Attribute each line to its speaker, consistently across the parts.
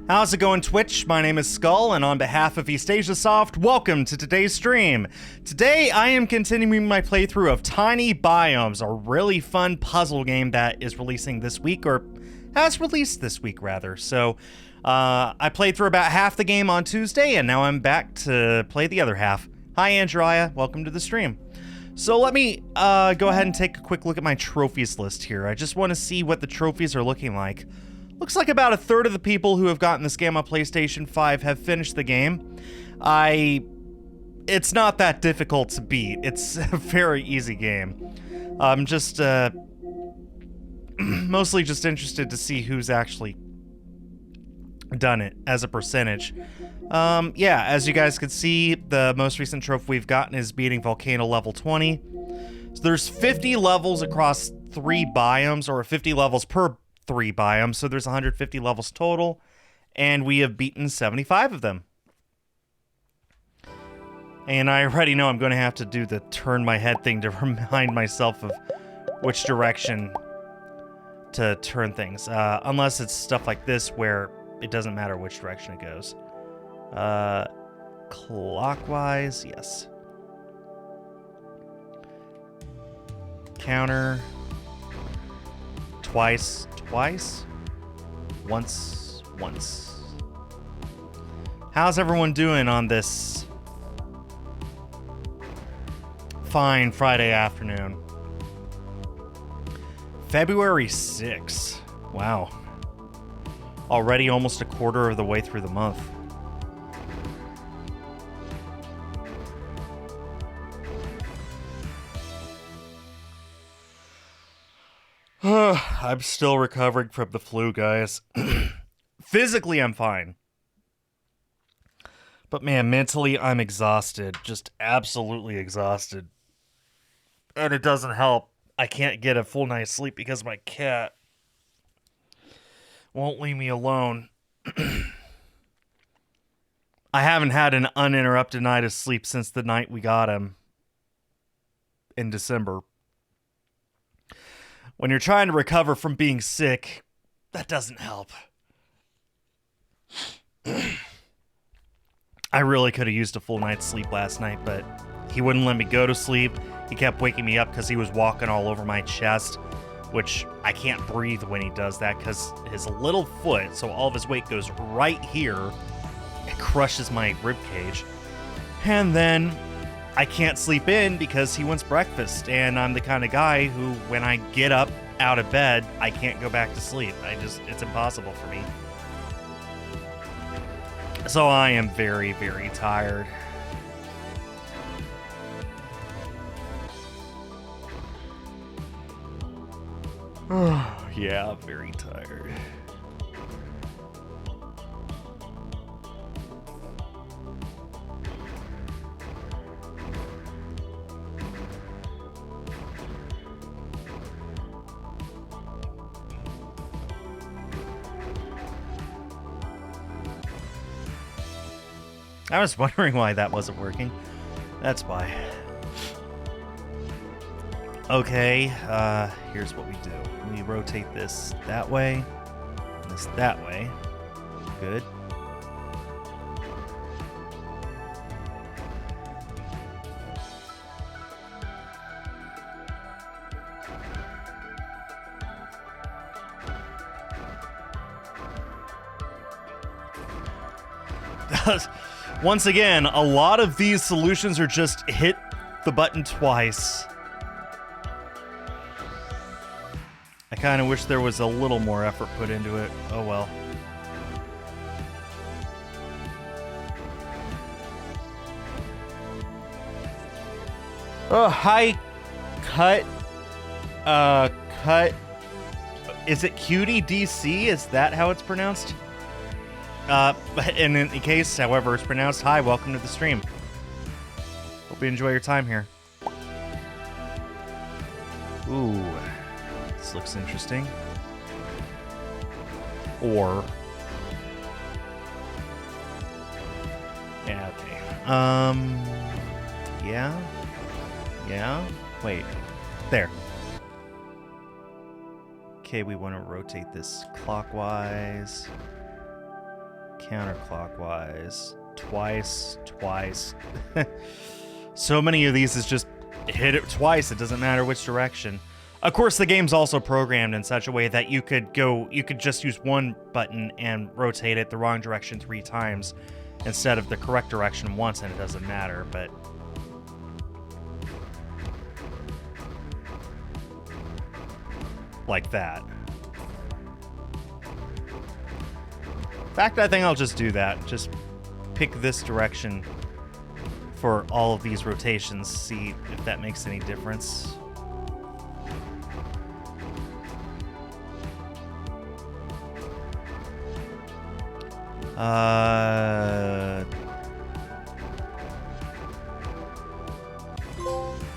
Speaker 1: How's it going, Twitch? My name is Skull, and on behalf of East Asia Soft, welcome to today's stream. Today, I am continuing my playthrough of Tiny Biomes, a really fun puzzle game that is releasing this week, or has released this week, rather. So, I played through about half the game on Tuesday, and now I'm back to play the other half. Hi, Andrea. Welcome to the stream. So let me go ahead and take a quick look at my trophies list here. I just want to see what the trophies are looking like. Looks like about a third of the people who have gotten this game on PlayStation 5 have finished the game. It's not that difficult to beat. It's a very easy game. I'm just mostly just interested to see who's actually done it as a percentage. Yeah, as you guys can see, the most recent trophy we've gotten is beating Volcano level 20. So there's 50 levels across 3 biomes, or 50 levels per 3 biomes, so there's 150 levels total, and we have beaten 75 of them. And I already know I'm going to have to do the turn my head thing to remind myself of which direction to turn things, unless it's stuff like this where it doesn't matter which direction it goes. Clockwise, yes. Counter. Twice. Once. How's everyone doing on this fine Friday afternoon? February 6th. Wow. Already almost a quarter of the way through the month. I'm still recovering from the flu, guys. Physically, I'm fine. But man, mentally, I'm exhausted. Just absolutely exhausted. And it doesn't help. I can't get a full night's sleep because my cat won't leave me alone. I haven't had an uninterrupted night of sleep since the night we got him in December. When you're trying to recover from being sick, that doesn't help. I really could have used a full night's sleep last night, but he wouldn't let me go to sleep. He kept waking me up because he was walking all over my chest, which I can't breathe when he does that because his little foot, so all of his weight goes right here. It crushes my rib cage. And then I can't sleep in because he wants breakfast, and I'm the kind of guy who, when I get up out of bed, I can't go back to sleep. It's impossible for me. So I am very, very tired. Yeah, I'm very tired. I was wondering why that wasn't working. That's why. Okay, here's what we do. We rotate this that way, and this that way. Good. Once again, a lot of these solutions are just hit the button twice. I kind of wish there was a little more effort put into it. Oh well. Oh, hi, Cut. Is it Cutie DC? Is that how it's pronounced? And in case, however it's pronounced, hi, welcome to the stream. Hope you enjoy your time here. Ooh, this looks interesting. Or... yeah, okay. Yeah? Wait. There. Okay, we want to rotate this clockwise. Counterclockwise. Twice. So many of these is just hit it twice. It doesn't matter which direction. Of course, the game's also programmed in such a way that you could just use one button and rotate it the wrong direction 3 times instead of the correct direction once, and it doesn't matter, but... like that. In fact, I think I'll just do that. Just pick this direction for all of these rotations, see if that makes any difference.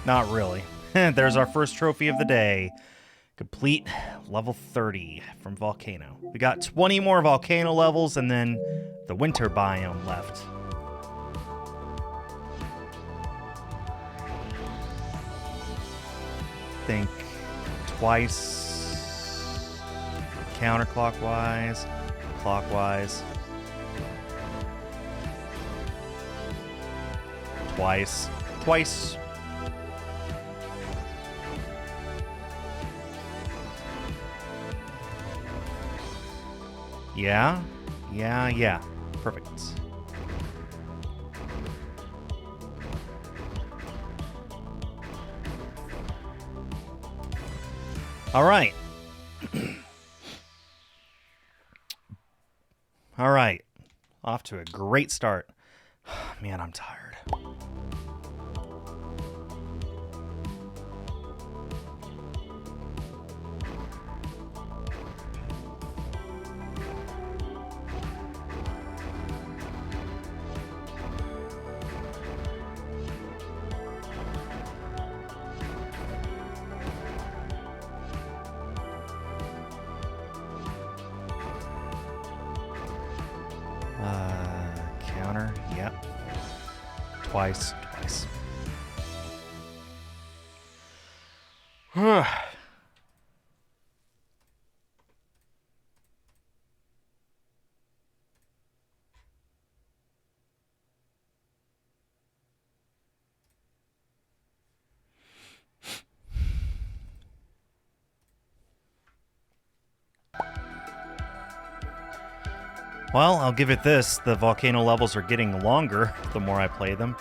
Speaker 1: Not really. There's our first trophy of the day. Complete level 30 from Volcano. We got 20 more Volcano levels and then the winter biome left. Think twice, counterclockwise, clockwise, twice. Yeah. Perfect. All right. All right. Off to a great start. Man, I'm tired. Counter, yep. Twice. Well, I'll give it this. The volcano levels are getting longer the more I play them.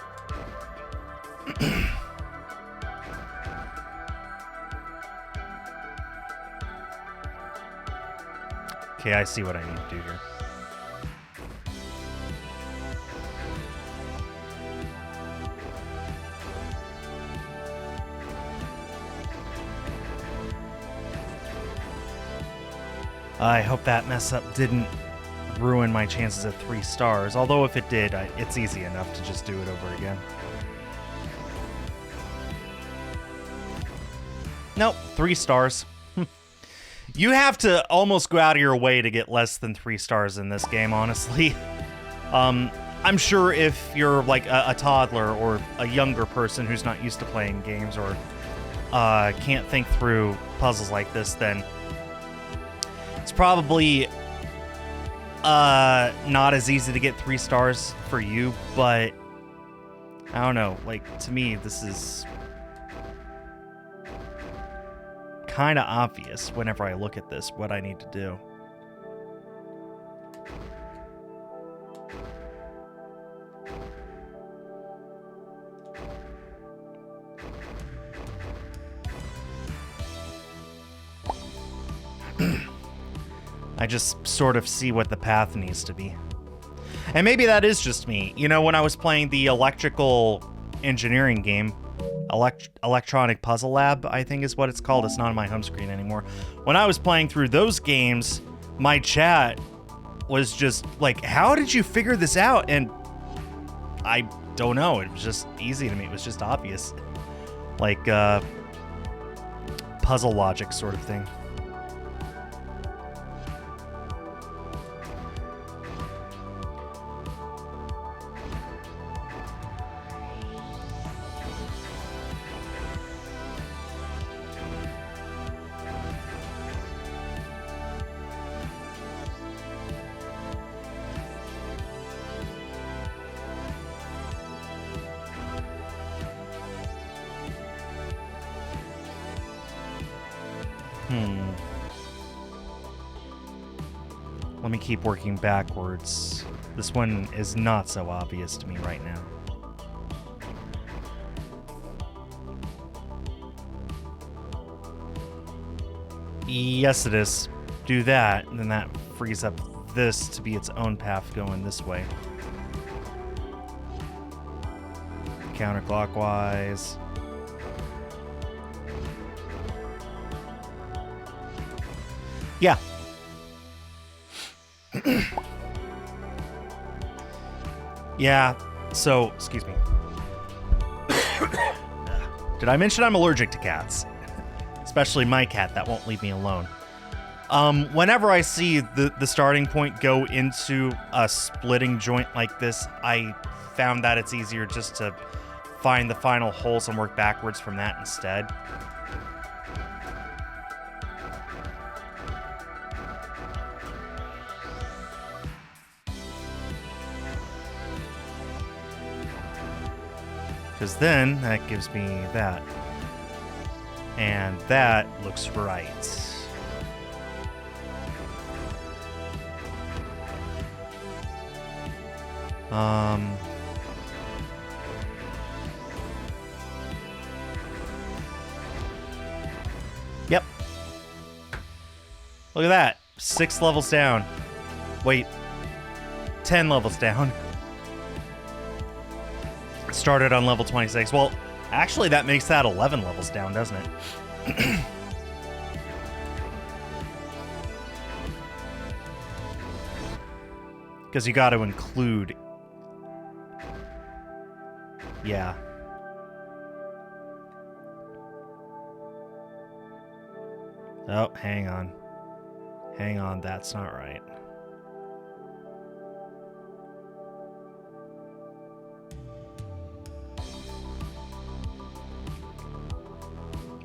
Speaker 1: Okay, I see what I need to do here. I hope that mess up didn't ruin my chances at 3 stars, although if it did, it's easy enough to just do it over again. Nope, 3 stars. You have to almost go out of your way to get less than 3 stars in this game, honestly. I'm sure if you're like a toddler or a younger person who's not used to playing games or can't think through puzzles like this, then it's probably not as easy to get 3 stars for you, but I don't know, like, to me, this is kind of obvious whenever I look at this, what I need to do. I just sort of see what the path needs to be. And maybe that is just me. You know, when I was playing the electrical engineering game, Electronic Puzzle Lab, I think is what it's called. It's not on my home screen anymore. When I was playing through those games, my chat was just like, how did you figure this out? And I don't know. It was just easy to me. It was just obvious. Like, puzzle logic sort of thing. Let me keep working backwards. This one is not so obvious to me right now. Yes, it is. Do that, and then that frees up this to be its own path going this way. Counterclockwise. Yeah. Yeah, so, excuse me. Did I mention I'm allergic to cats? Especially my cat, that won't leave me alone. Whenever I see the starting point go into a splitting joint like this, I found that it's easier just to find the final holes and work backwards from that instead. Because then that gives me that. And that looks right. Yep. Look at that. 6 levels down. Wait. 10 levels down. Started on level 26. Well, actually, that makes that 11 levels down, doesn't it? Because you got to include... Yeah. Oh, hang on. Hang on, that's not right.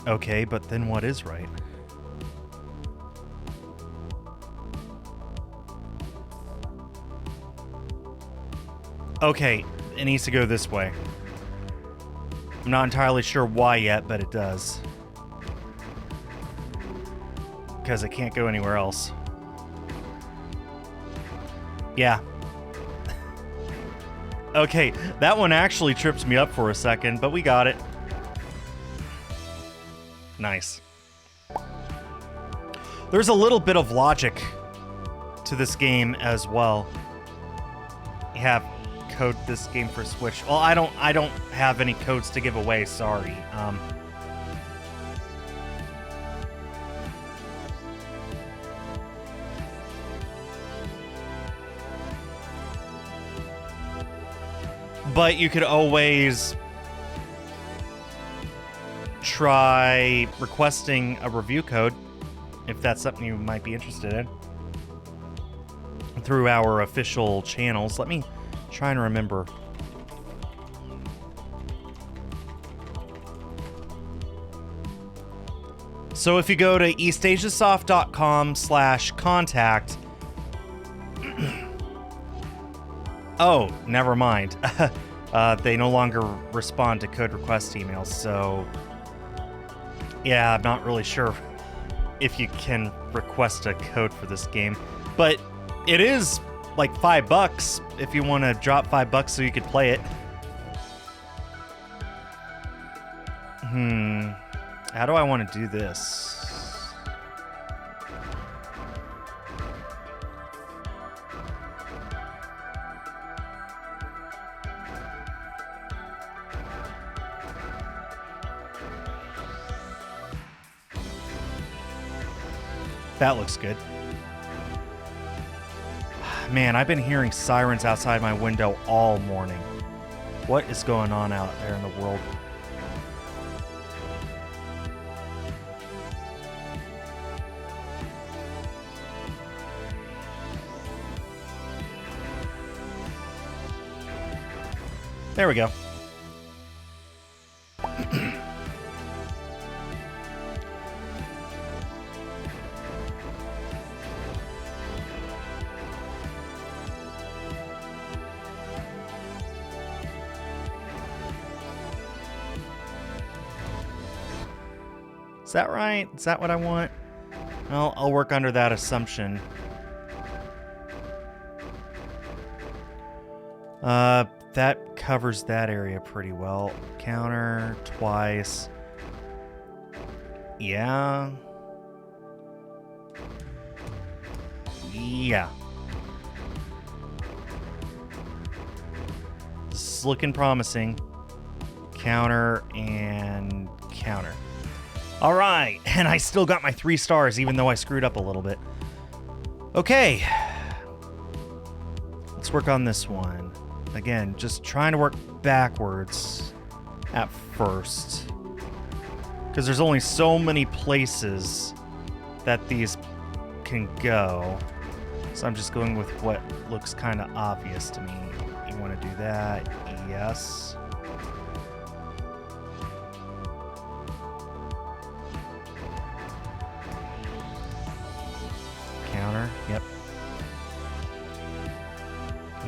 Speaker 1: Okay, but then what is right? Okay, it needs to go this way. I'm not entirely sure why yet, but it does. Because it can't go anywhere else. Yeah. Okay, that one actually tripped me up for a second, but we got it. Nice. There's a little bit of logic to this game as well. You have code this game for Switch. Well, I don't have any codes to give away, sorry. But you could always try requesting a review code if that's something you might be interested in through our official channels. Let me try and remember. So if you go to eastasiasoft.com/contact. Oh, never mind. They no longer respond to code request emails, so yeah, I'm not really sure if you can request a code for this game, but it is like $5 if you want to drop $5 so you could play it. How do I want to do this? That looks good. Man, I've been hearing sirens outside my window all morning. What is going on out there in the world? There we go. Is that right? Is that what I want? Well, I'll work under that assumption. That covers that area pretty well. Counter, twice. Yeah. Yeah. This is looking promising. Counter and counter. All right, and I still got my 3 stars, even though I screwed up a little bit. Okay. Let's work on this one. Again, just trying to work backwards at first. Because there's only so many places that these can go. So I'm just going with what looks kind of obvious to me. You want to do that? Yes. Counter. Yep.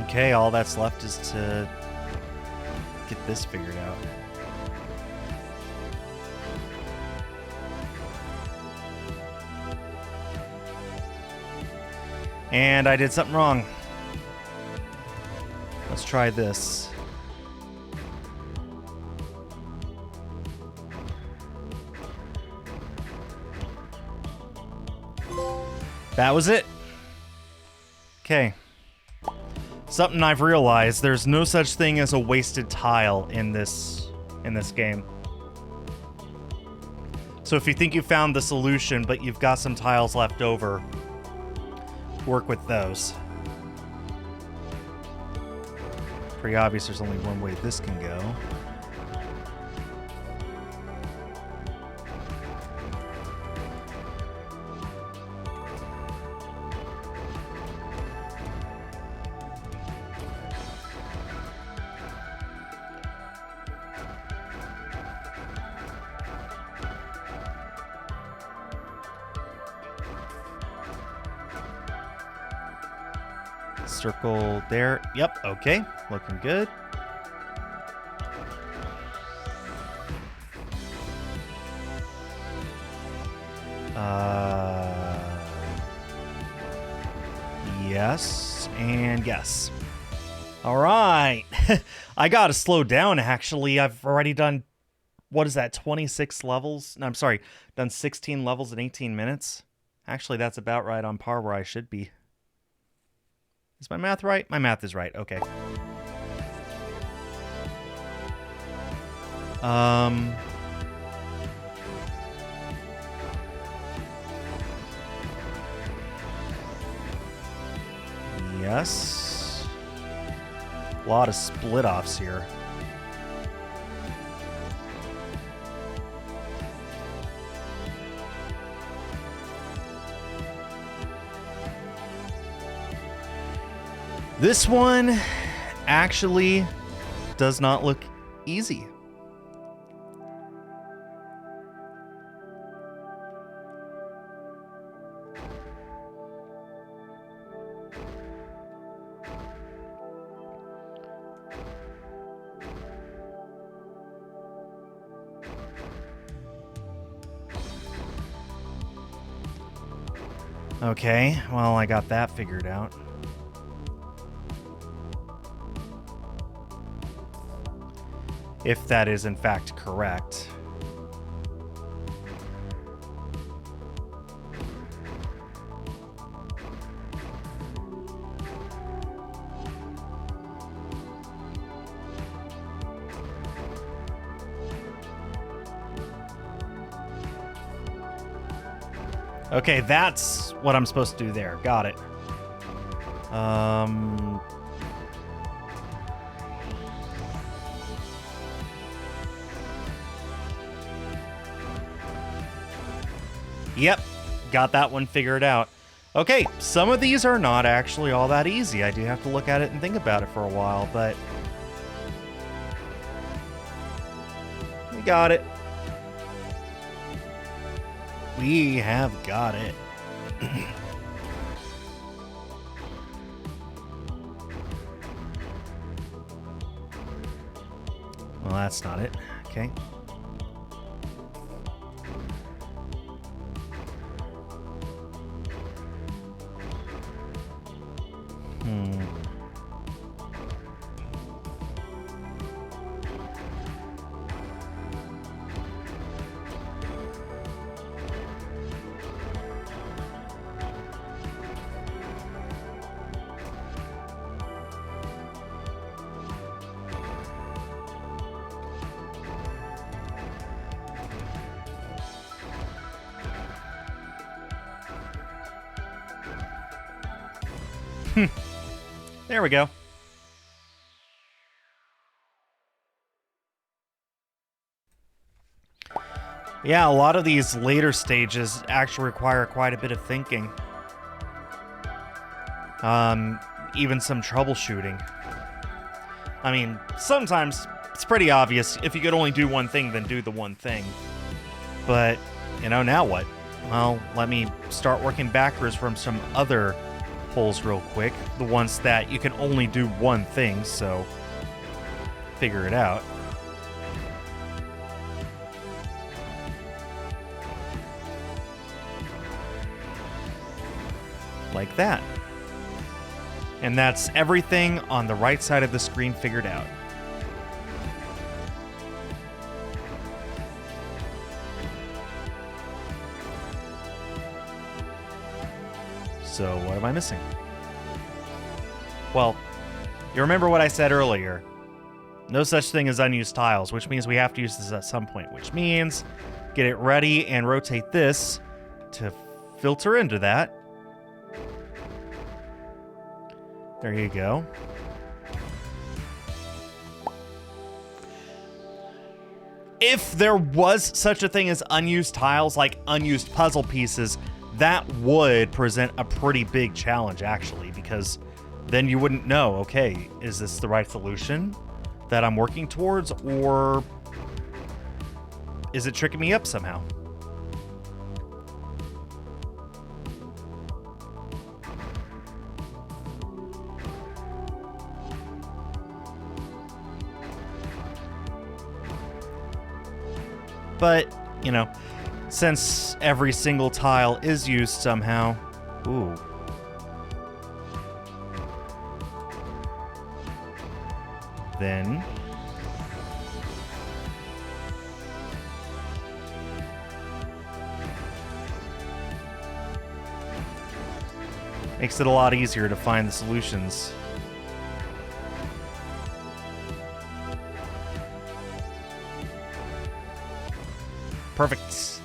Speaker 1: Okay, all that's left is to get this figured out. And I did something wrong. Let's try this. That was it. Okay. Something I've realized, there's no such thing as a wasted tile in this game. So if you think you found the solution, but you've got some tiles left over, work with those. Pretty obvious there's only one way this can go. Circle there. Yep, okay. Looking good. Yes, and yes. All right. I gotta slow down, actually. I've already done, what is that, 26 levels? No, I'm sorry, done 16 levels in 18 minutes. Actually, that's about right on par where I should be. Is my math right? My math is right. Okay. Yes. A lot of split offs here. This one actually does not look easy. Okay, well, I got that figured out. If that is in fact correct. Okay, that's what I'm supposed to do there. Got it. Yep, got that one figured out. Okay, some of these are not actually all that easy. I do have to look at it and think about it for a while, but we got it. We have got it. Well, that's not it. Okay. There we go. Yeah, a lot of these later stages actually require quite a bit of thinking. Even some troubleshooting. I mean, sometimes it's pretty obvious. If you could only do one thing, then do the one thing. But, you know, now what? Well, let me start working backwards from some other holes real quick. The ones that you can only do one thing, so figure it out. Like that. And that's everything on the right side of the screen figured out. So what am I missing? Well, you remember what I said earlier. No such thing as unused tiles, which means we have to use this at some point, which means get it ready and rotate this to filter into that. There you go. If there was such a thing as unused tiles, like unused puzzle pieces, that would present a pretty big challenge, actually, because then you wouldn't know, okay, is this the right solution that I'm working towards, or is it tricking me up somehow? But, you know, since every single tile is used somehow... Ooh. Then... makes it a lot easier to find the solutions. Perfect.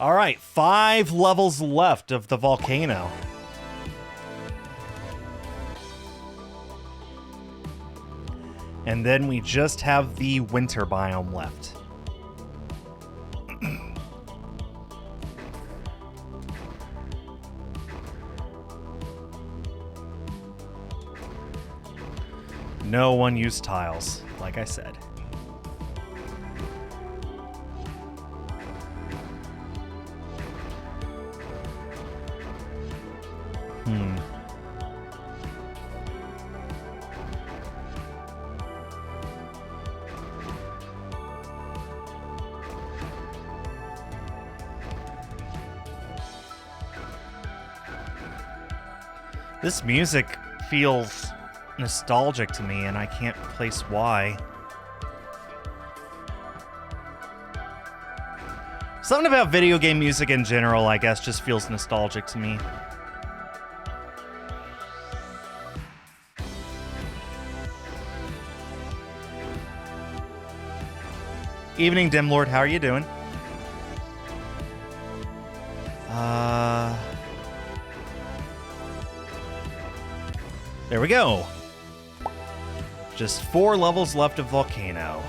Speaker 1: All right, 5 levels left of the volcano. And then we just have the winter biome left. No unused tiles, like I said. This music feels nostalgic to me, and I can't place why. Something about video game music in general, I guess, just feels nostalgic to me. Evening, Dim Lord. How are you doing? There we go. Just 4 levels left of Volcano.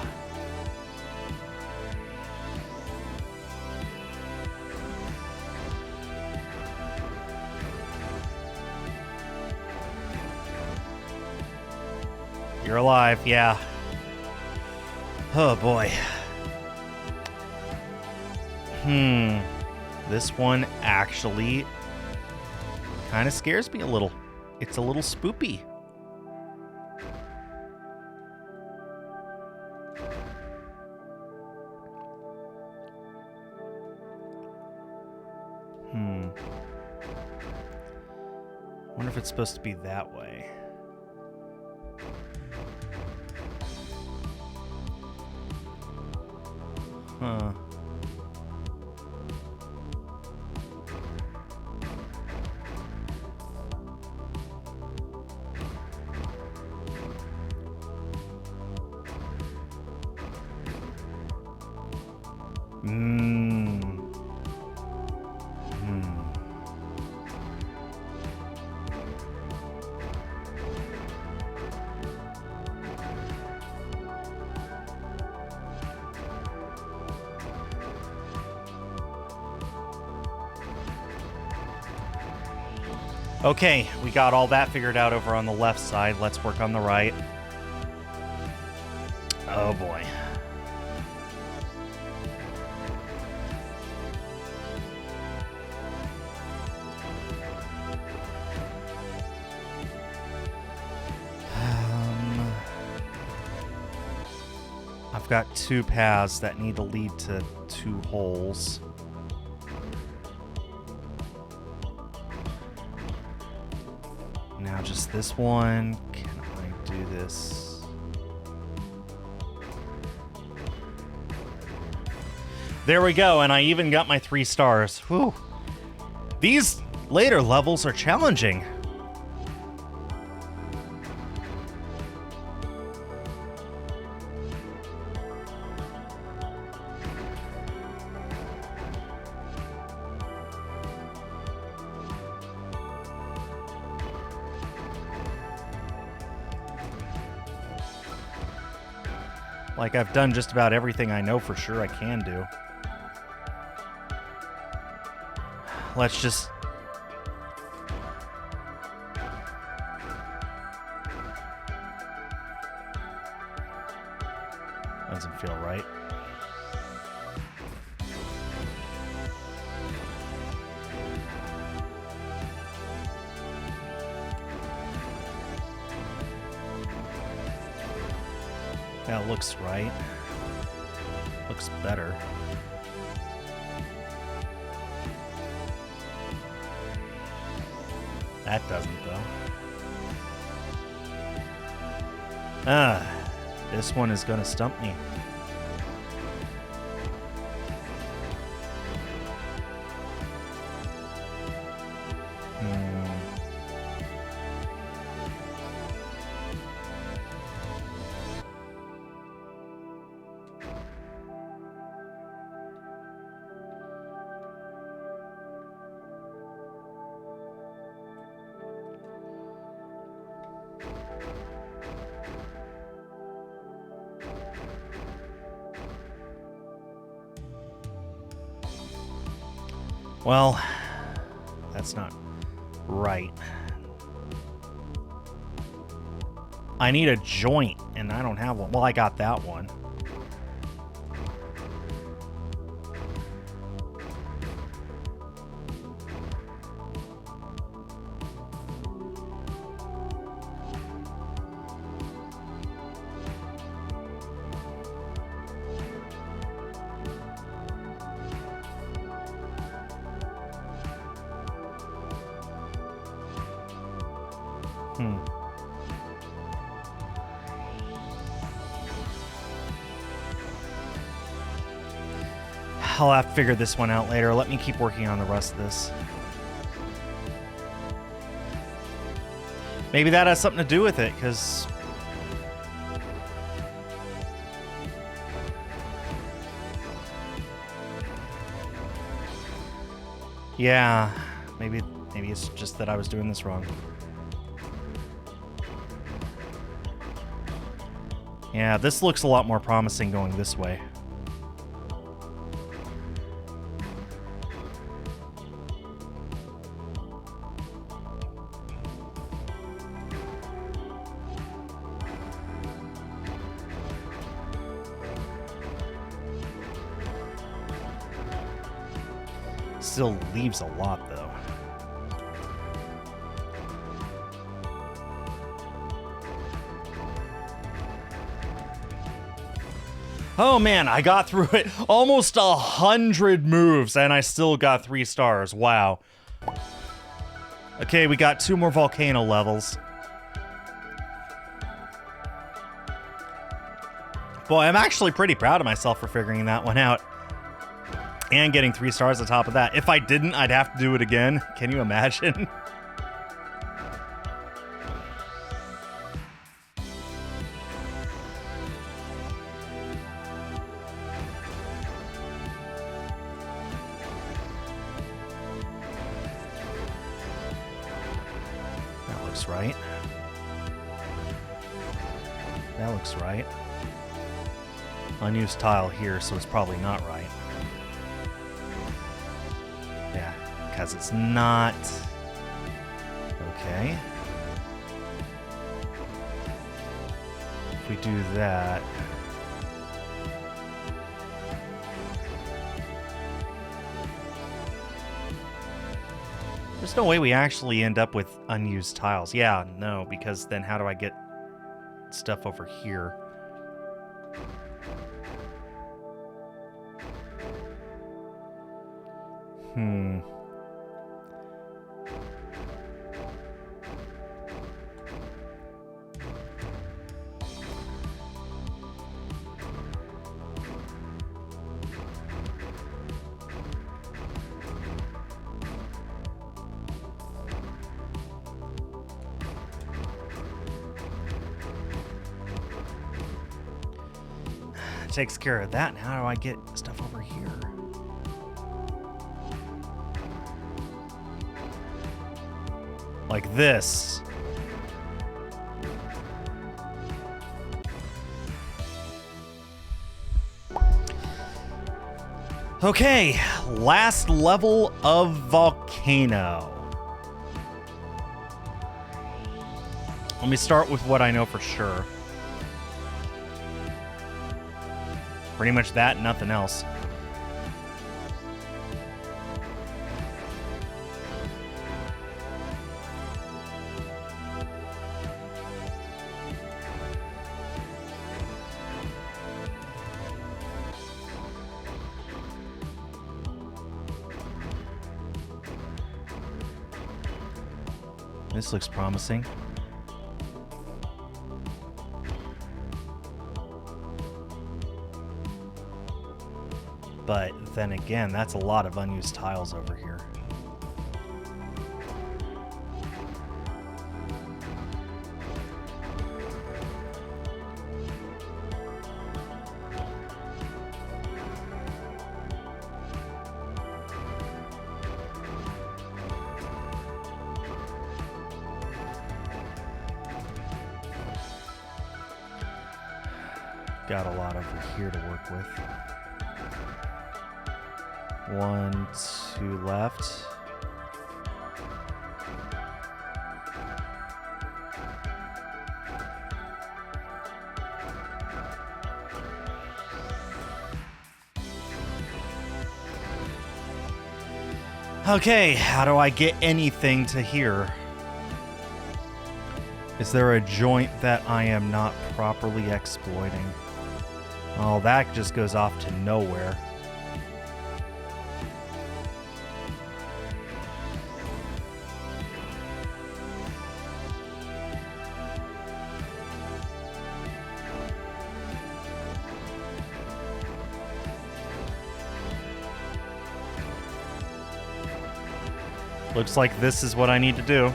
Speaker 1: You're alive, yeah. Oh boy. This one actually kind of scares me a little. It's a little spoopy. Wonder if it's supposed to be that way. Huh. Okay, we got all that figured out over on the left side. Let's work on the right. Oh boy. I've got 2 paths that need to lead to 2 holes. Now just this one. Can I do this? There we go, and I even got my 3 stars. Whew. These later levels are challenging. Like, I've done just about everything I know for sure I can do. Let's just... Doesn't feel right. That looks right. Looks better. That doesn't, though. This one is gonna stump me. Well, that's not right. I need a joint, and I don't have one. Well, I got that one. I'll have to figure this one out later. Let me keep working on the rest of this. Maybe that has something to do with it, because... yeah, maybe it's just that I was doing this wrong. Yeah, this looks a lot more promising going this way. Still leaves a lot, though. Oh man, I got through it. Almost 100 moves, and I still got 3 stars. Wow. Okay, we got 2 more volcano levels. Boy, I'm actually pretty proud of myself for figuring that one out. And getting 3 stars on top of that. If I didn't, I'd have to do it again. Can you imagine? That looks right. That looks right. Unused tile here, so it's probably not right. Yeah, because it's not. Okay. If we do that... There's no way we actually end up with unused tiles. Yeah, no, because then how do I get stuff over here? Takes care of that. Now how do I get stuff over here? Like this. Okay, last level of volcano. Let me start with what I know for sure. Pretty much that, nothing else. This looks promising. But then again, that's a lot of unused tiles over here. Got a lot over here to work with. 1, 2 left. Okay, how do I get anything to here? Is there a joint that I am not properly exploiting? Oh, that just goes off to nowhere. Looks like this is what I need to do.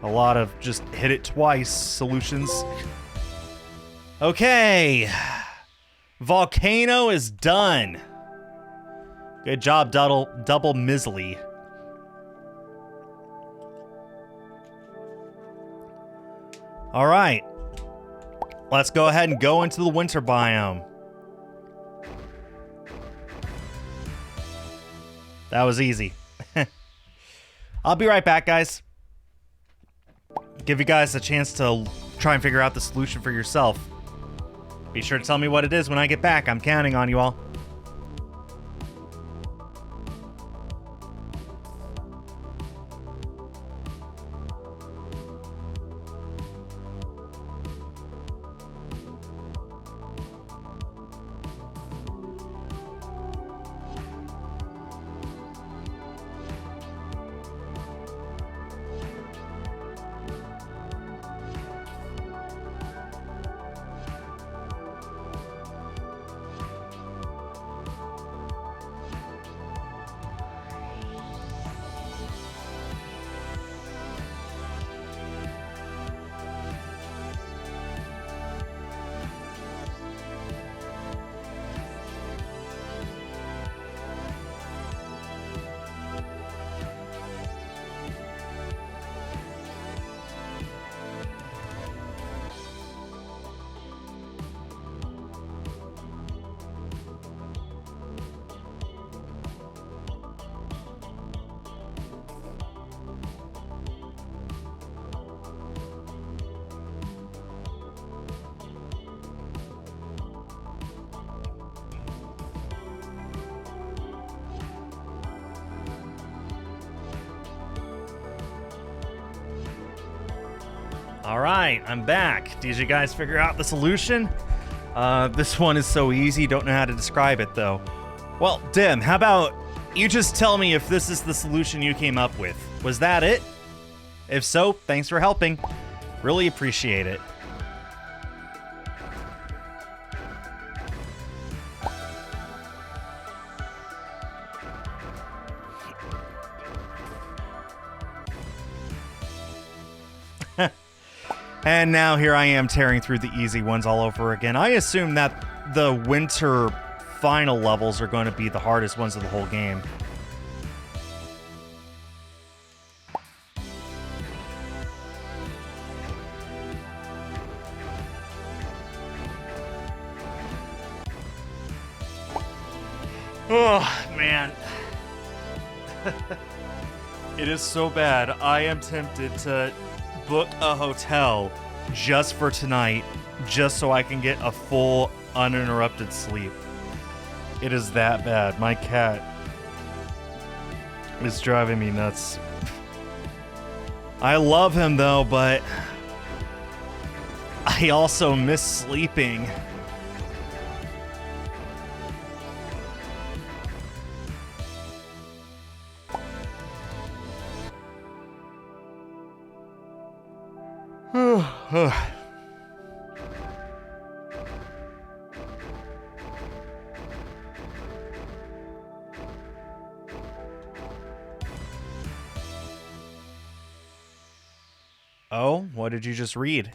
Speaker 1: A lot of just hit it twice solutions. Okay. Volcano is done. Good job, double Misley. All right. Let's go ahead and go into the winter biome. That was easy. I'll be right back, guys. Give you guys a chance to try and figure out the solution for yourself. Be sure to tell me what it is when I get back. I'm counting on you all. All right, I'm back. Did you guys figure out the solution? This one is so easy, don't know how to describe it though. Well, Dim, how about you just tell me if this is the solution you came up with? Was that it? If so, thanks for helping. Really appreciate it. And now here I am tearing through the easy ones all over again. I assume that the winter final levels are going to be the hardest ones of the whole game. Oh, man. It is so bad. I am tempted to book a hotel just for tonight, just so I can get a full, uninterrupted sleep. It is that bad. My cat is driving me nuts. I love him though, but I also miss sleeping. Oh, what did you just read?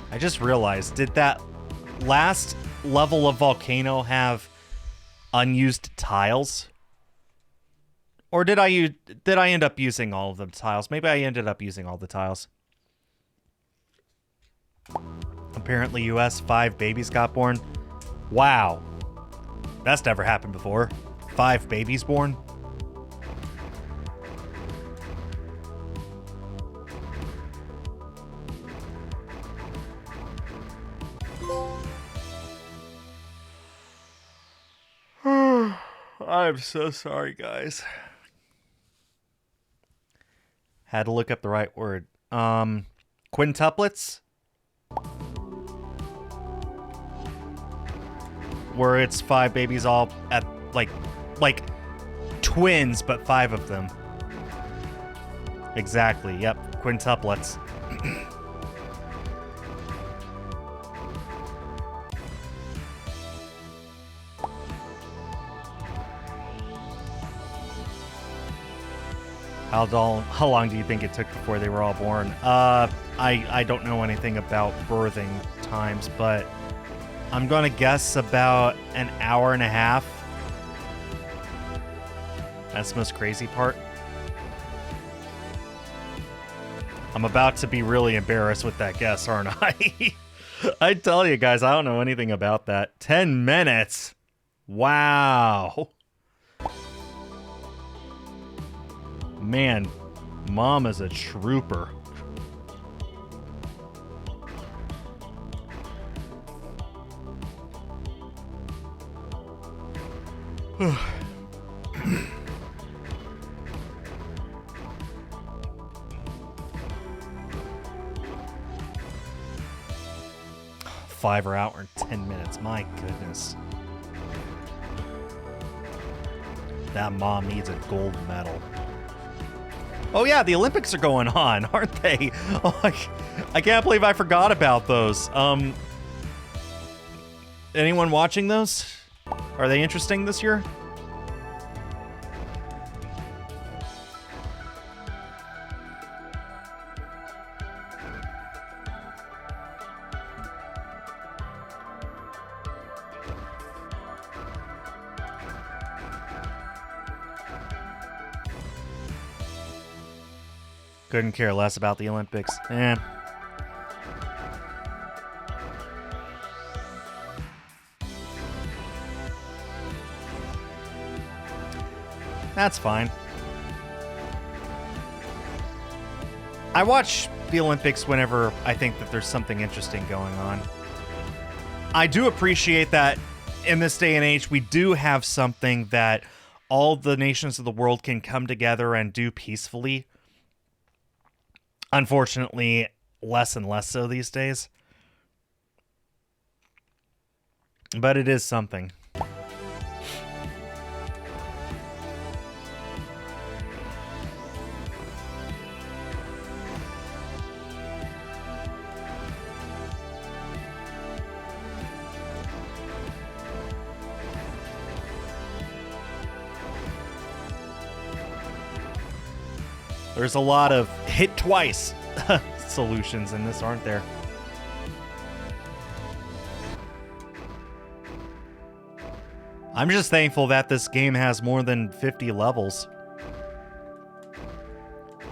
Speaker 1: I just realized, did that last level of volcano have unused tiles? Or did I end up using all of the tiles? Maybe I ended up using all the tiles. Apparently US 5 babies got born. Wow. That's never happened before. 5 babies born. I'm so sorry, guys. Had to look up the right word. Quintuplets? Where it's 5 babies all at, like twins, but 5 of them. Exactly, yep. Quintuplets. How long do you think it took before they were all born? I don't know anything about birthing times, but I'm gonna guess about an hour and a half. That's the most crazy part. I'm about to be really embarrassed with that guess, aren't I? I tell you guys, I don't know anything about that. 10 minutes. Wow. Man, Mom is a trooper. Five hour and 10 minutes. My goodness. That Mom needs a gold medal. Oh yeah, the Olympics are going on, aren't they? Oh, I can't believe I forgot about those. Anyone watching those? Are they interesting this year? Couldn't care less about the Olympics. Eh. That's fine. I watch the Olympics whenever I think that there's something interesting going on. I do appreciate that in this day and age, we do have something that all the nations of the world can come together and do peacefully. Unfortunately, less and less so these days. But it is something. There's a lot of hit twice solutions in this, aren't there? I'm just thankful that this game has more than 50 levels.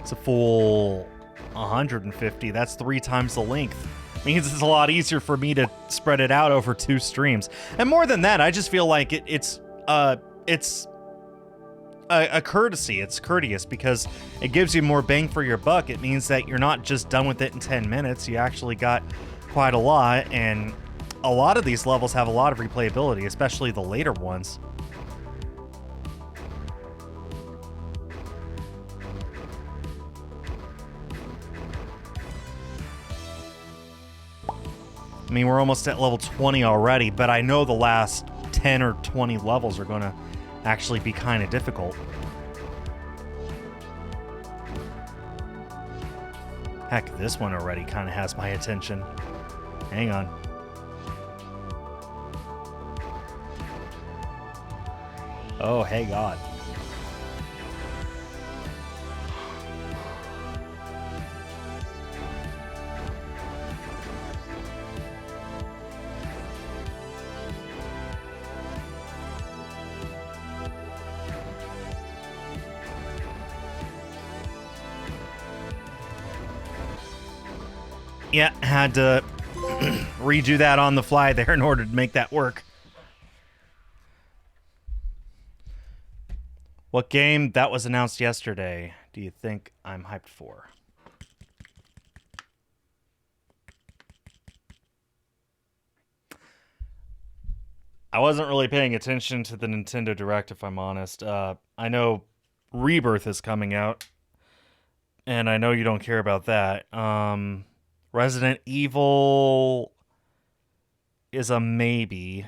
Speaker 1: It's a full 150. That's 3 times the length. Means it's a lot easier for me to spread it out over 2 streams. And more than that, I just feel like it's a courtesy. It's courteous because it gives you more bang for your buck. It means that you're not just done with it in 10 minutes. You actually got quite a lot, and a lot of these levels have a lot of replayability, especially the later ones. I mean, we're almost at level 20 already, but I know the last 10 or 20 levels are going to actually be kind of difficult. Heck, this one already kind of has my attention. Hang on. Oh, hey God. Yeah, had to redo that on the fly there in order to make that work. What game that was announced yesterday do you think I'm hyped for? I wasn't really paying attention to the Nintendo Direct, if I'm honest. I know Rebirth is coming out, and I know you don't care about that. Resident Evil is a maybe.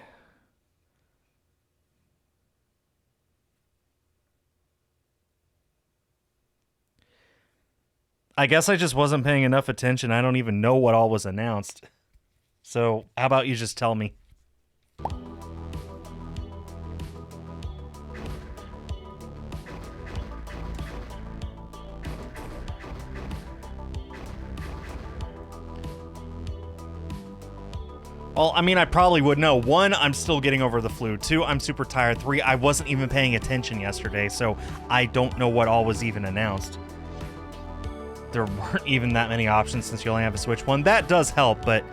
Speaker 1: I guess I just wasn't paying enough attention. I don't even know what all was announced. So, how about you just tell me? Well, I mean, I probably would know. 1, I'm still getting over the flu. 2, I'm super tired. 3, I wasn't even paying attention yesterday, so I don't know what all was even announced. There weren't even that many options since you only have a Switch one. That does help, but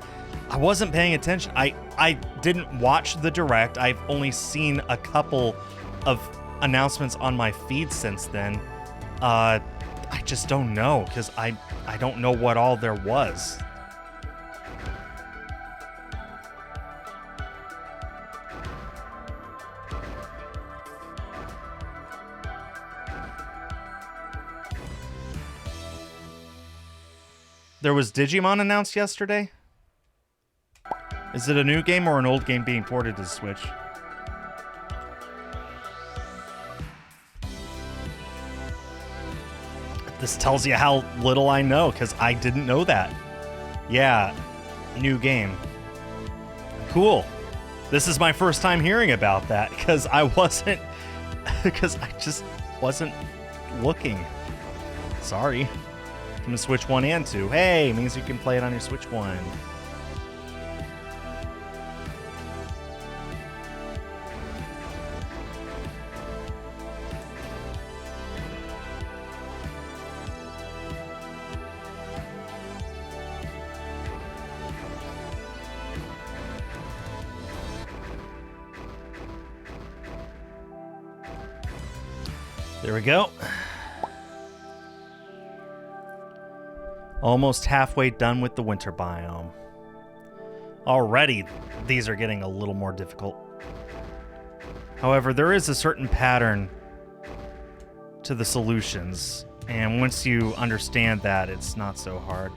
Speaker 1: I wasn't paying attention. I didn't watch the Direct. I've only seen a couple of announcements on my feed since then. I just don't know, because I don't know what all there was. There was Digimon announced yesterday? Is it a new game or an old game being ported to Switch? This tells you how little I know, because I didn't know that. Yeah, new game. Cool. This is my first time hearing about that, because I just wasn't looking. Sorry. From the Switch 1 and 2. Hey, means you can play it on your Switch 1. There we go. Almost halfway done with the winter biome. Already, these are getting a little more difficult. However, there is a certain pattern to the solutions. And once you understand that, it's not so hard.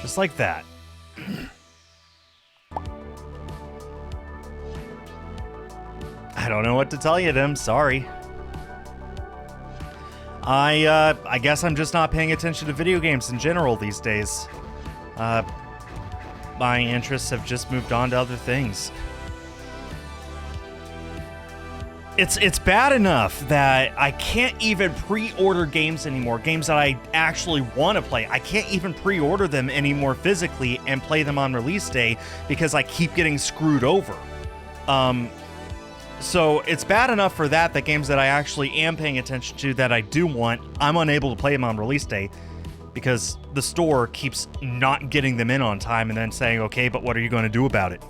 Speaker 1: Just like that. I don't know what to tell you, Tim. Sorry. I guess I'm just not paying attention to video games in general these days. My interests have just moved on to other things. It's bad enough that I can't even pre-order games anymore. Games that I actually want to play. I can't even pre-order them anymore physically and play them on release day because I keep getting screwed over. So it's bad enough for that games that I actually am paying attention to that I do want, I'm unable to play them on release day because the store keeps not getting them in on time and then saying, okay, but what are you going to do about it?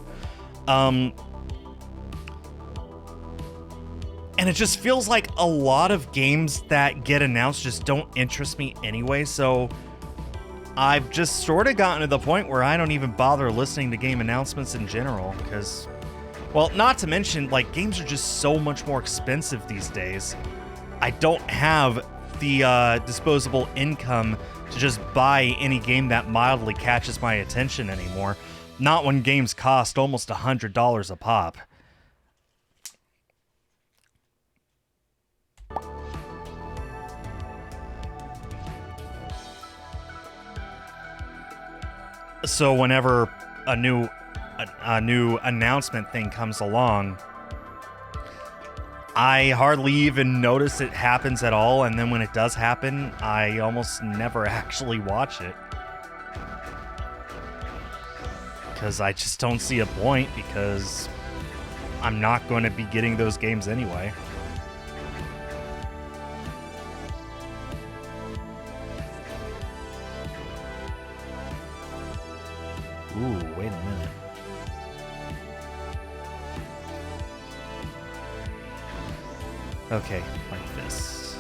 Speaker 1: And it just feels like a lot of games that get announced just don't interest me anyway, so I've just sort of gotten to the point where I don't even bother listening to game announcements in general, because, well, not to mention, like, games are just so much more expensive these days. I don't have the disposable income to just buy any game that mildly catches my attention anymore. Not when games cost almost $100 a pop. So whenever a new announcement thing comes along, I hardly even notice it happens at all, and then when it does happen, I almost never actually watch it. Because I just don't see a point, because I'm not going to be getting those games anyway. Ooh, wait a minute. Okay, like this.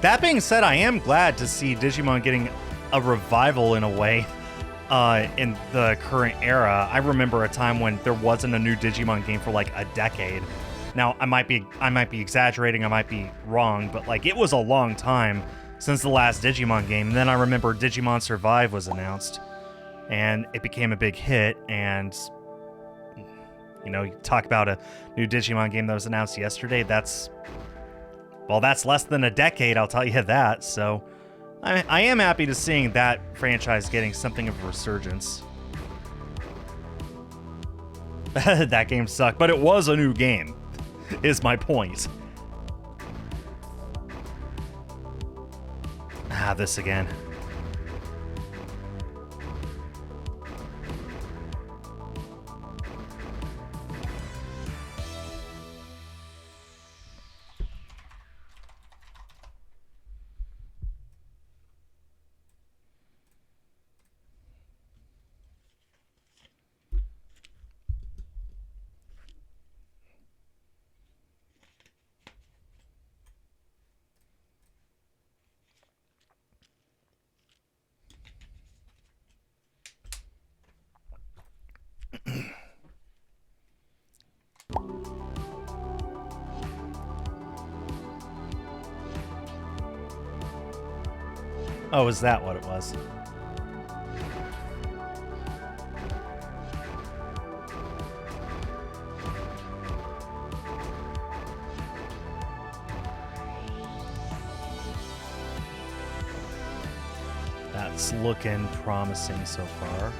Speaker 1: That being said, I am glad to see Digimon getting a revival in a way. In the current era. I remember a time when there wasn't a new Digimon game for like a decade. Now, I might be exaggerating, I might be wrong, but like it was a long time since the last Digimon game. And then I remember Digimon Survive was announced, and it became a big hit. And you know, you talk about a new Digimon game that was announced yesterday. That's less than a decade, I'll tell you that. So I am happy to seeing that franchise getting something of a resurgence. That game sucked, but it was a new game, is my point. Ah, this again. Oh, is that what it was? That's looking promising so far.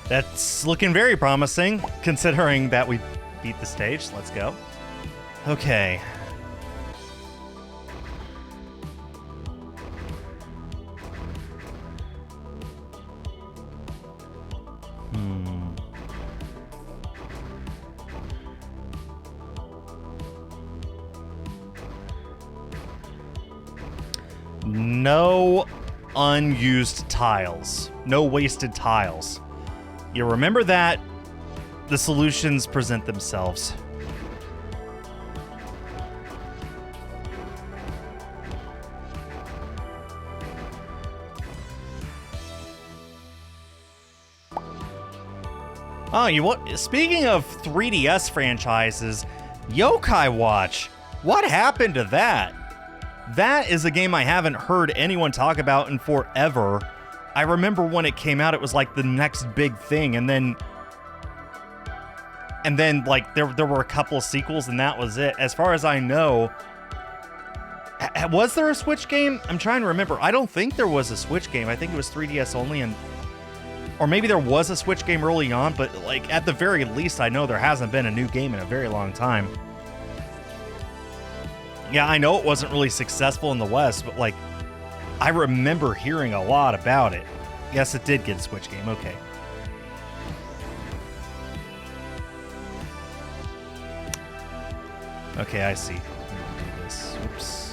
Speaker 1: That's looking very promising, considering that we beat the stage. Let's go. Okay. No unused tiles. No wasted tiles. You remember that, the solutions present themselves. Oh, you what? Speaking of 3DS franchises, Yokai Watch. What happened to that? That is a game I haven't heard anyone talk about in forever. I remember when it came out, it was like the next big thing, and then like there were a couple of sequels, and that was it. As far as I know, was there a Switch game? I'm trying to remember. I don't think there was a Switch game. I think it was 3DS only, or maybe there was a Switch game early on, but like at the very least, I know there hasn't been a new game in a very long time. Yeah, I know it wasn't really successful in the West, but like, I remember hearing a lot about it. Yes, it did get a Switch game, okay. Okay, I see. Let me do this. Oops.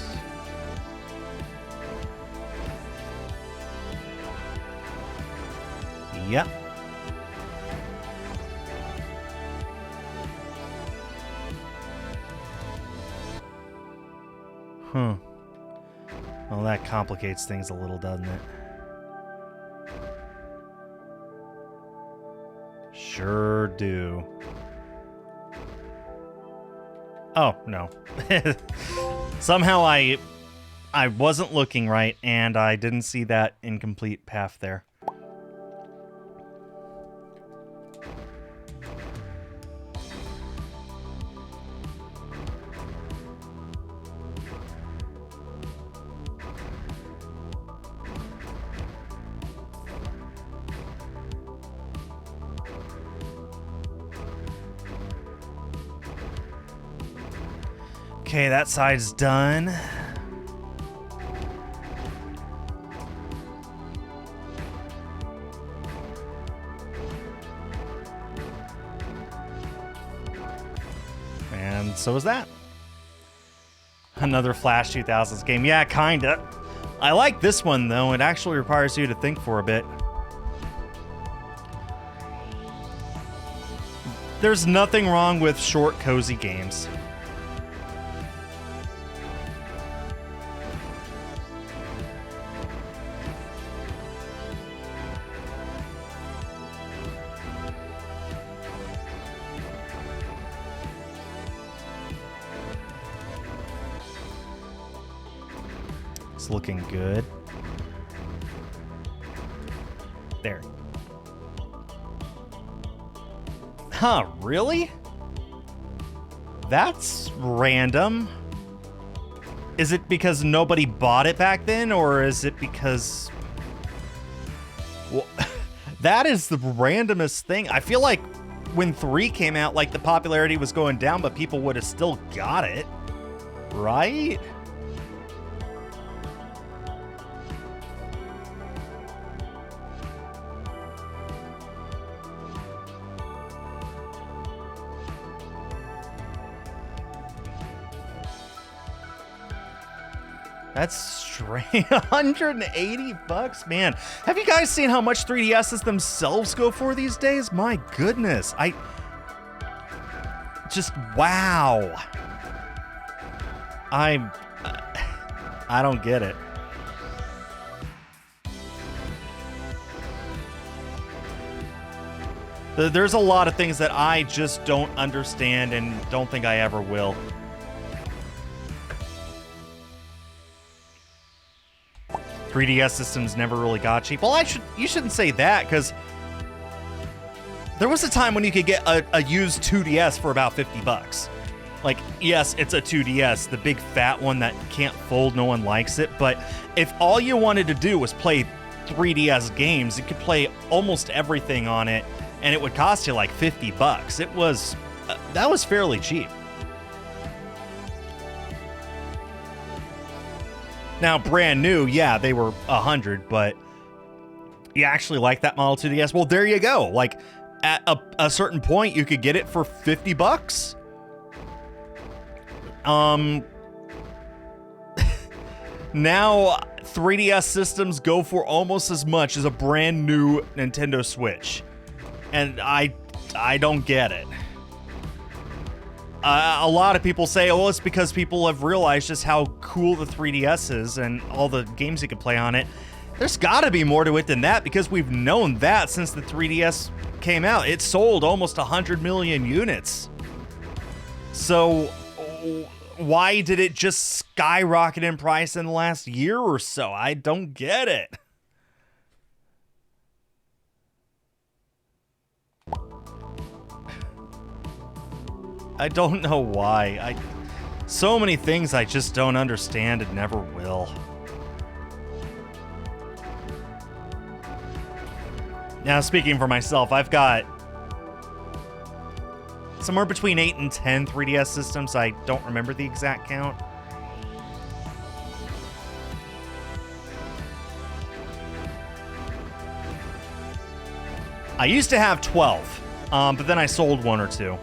Speaker 1: Yep. Huh. Well, that complicates things a little, doesn't it? Sure do. Oh, no. Somehow I wasn't looking right, and I didn't see that incomplete path there. Okay, that side's done. And so is that. Another Flash 2000s game. Yeah, kinda. I like this one, though. It actually requires you to think for a bit. There's nothing wrong with short, cozy games. It's looking good. There. Huh, really? That's random. Is it because nobody bought it back then, or is it because... Well, that is the randomest thing. I feel like when 3 came out, like, the popularity was going down, but people would have still got it. Right? That's strange. 180 bucks, man. Have you guys seen how much 3DSs themselves go for these days? My goodness. Wow. I don't get it. There's a lot of things that I just don't understand and don't think I ever will. 3DS systems never really got cheap. Well, you shouldn't say that, because there was a time when you could get a used 2DS for about 50 bucks. Like, yes, it's a 2DS, the big fat one that can't fold, no one likes it, but if all you wanted to do was play 3DS games, you could play almost everything on it, and it would cost you like 50 bucks. It was, that was fairly cheap. Now, brand new, yeah, they were 100, but you actually like that Model 2DS? Well, there you go. Like, at a certain point, you could get it for 50 bucks. Now 3DS systems go for almost as much as a brand new Nintendo Switch. And I don't get it. A lot of people say, oh, it's because people have realized just how cool the 3DS is and all the games you can play on it. There's gotta be more to it than that, because we've known that since the 3DS came out. It sold almost 100 million units. So why did it just skyrocket in price in the last year or so? I don't get it. I don't know why. So many things I just don't understand and never will. Now, speaking for myself, I've got somewhere between 8 and 10 3DS systems. I don't remember the exact count. I used to have 12, but then I sold one or two.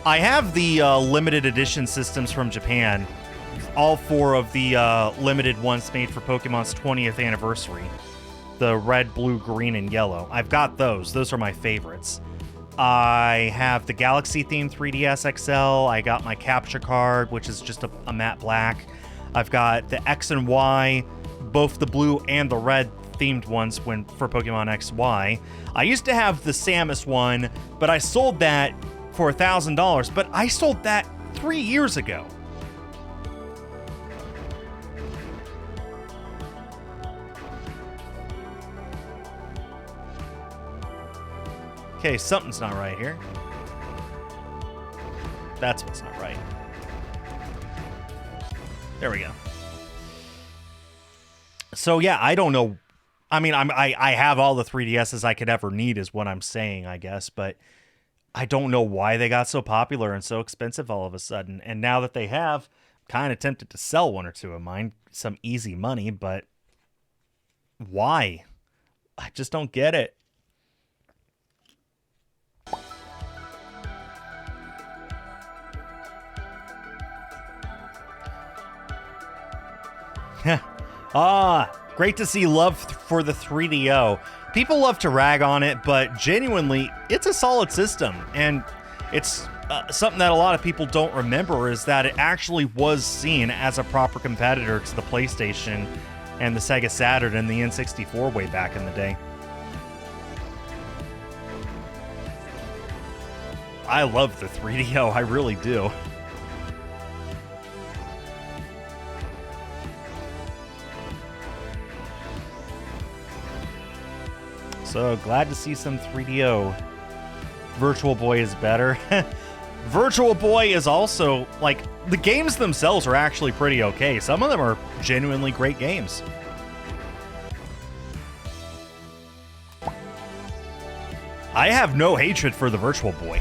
Speaker 1: I have the limited edition systems from Japan. All 4 of the limited ones made for Pokemon's 20th anniversary. The red, blue, green, and yellow. I've got those. Those are my favorites. I have the Galaxy-themed 3DS XL. I got my capture card, which is just a matte black. I've got the X and Y, both the blue and the red themed ones for Pokemon XY. I used to have the Samus one, but I sold that for $1,000, but I sold that 3 years ago. Okay, something's not right here. That's what's not right. There we go. So yeah, I don't know. I mean, I have all the 3DSs I could ever need is what I'm saying, I guess, but I don't know why they got so popular and so expensive all of a sudden. And now that they have, I'm kind of tempted to sell one or two of mine. Some easy money, but why? I just don't get it. Great to see love for the 3DO. People love to rag on it, but genuinely, it's a solid system. And it's something that a lot of people don't remember is that it actually was seen as a proper competitor to the PlayStation and the Sega Saturn and the N64 way back in the day. I love the 3DO, I really do. So glad to see some 3DO. Virtual Boy is better. Virtual Boy is also, like, the games themselves are actually pretty okay. Some of them are genuinely great games. I have no hatred for the Virtual Boy.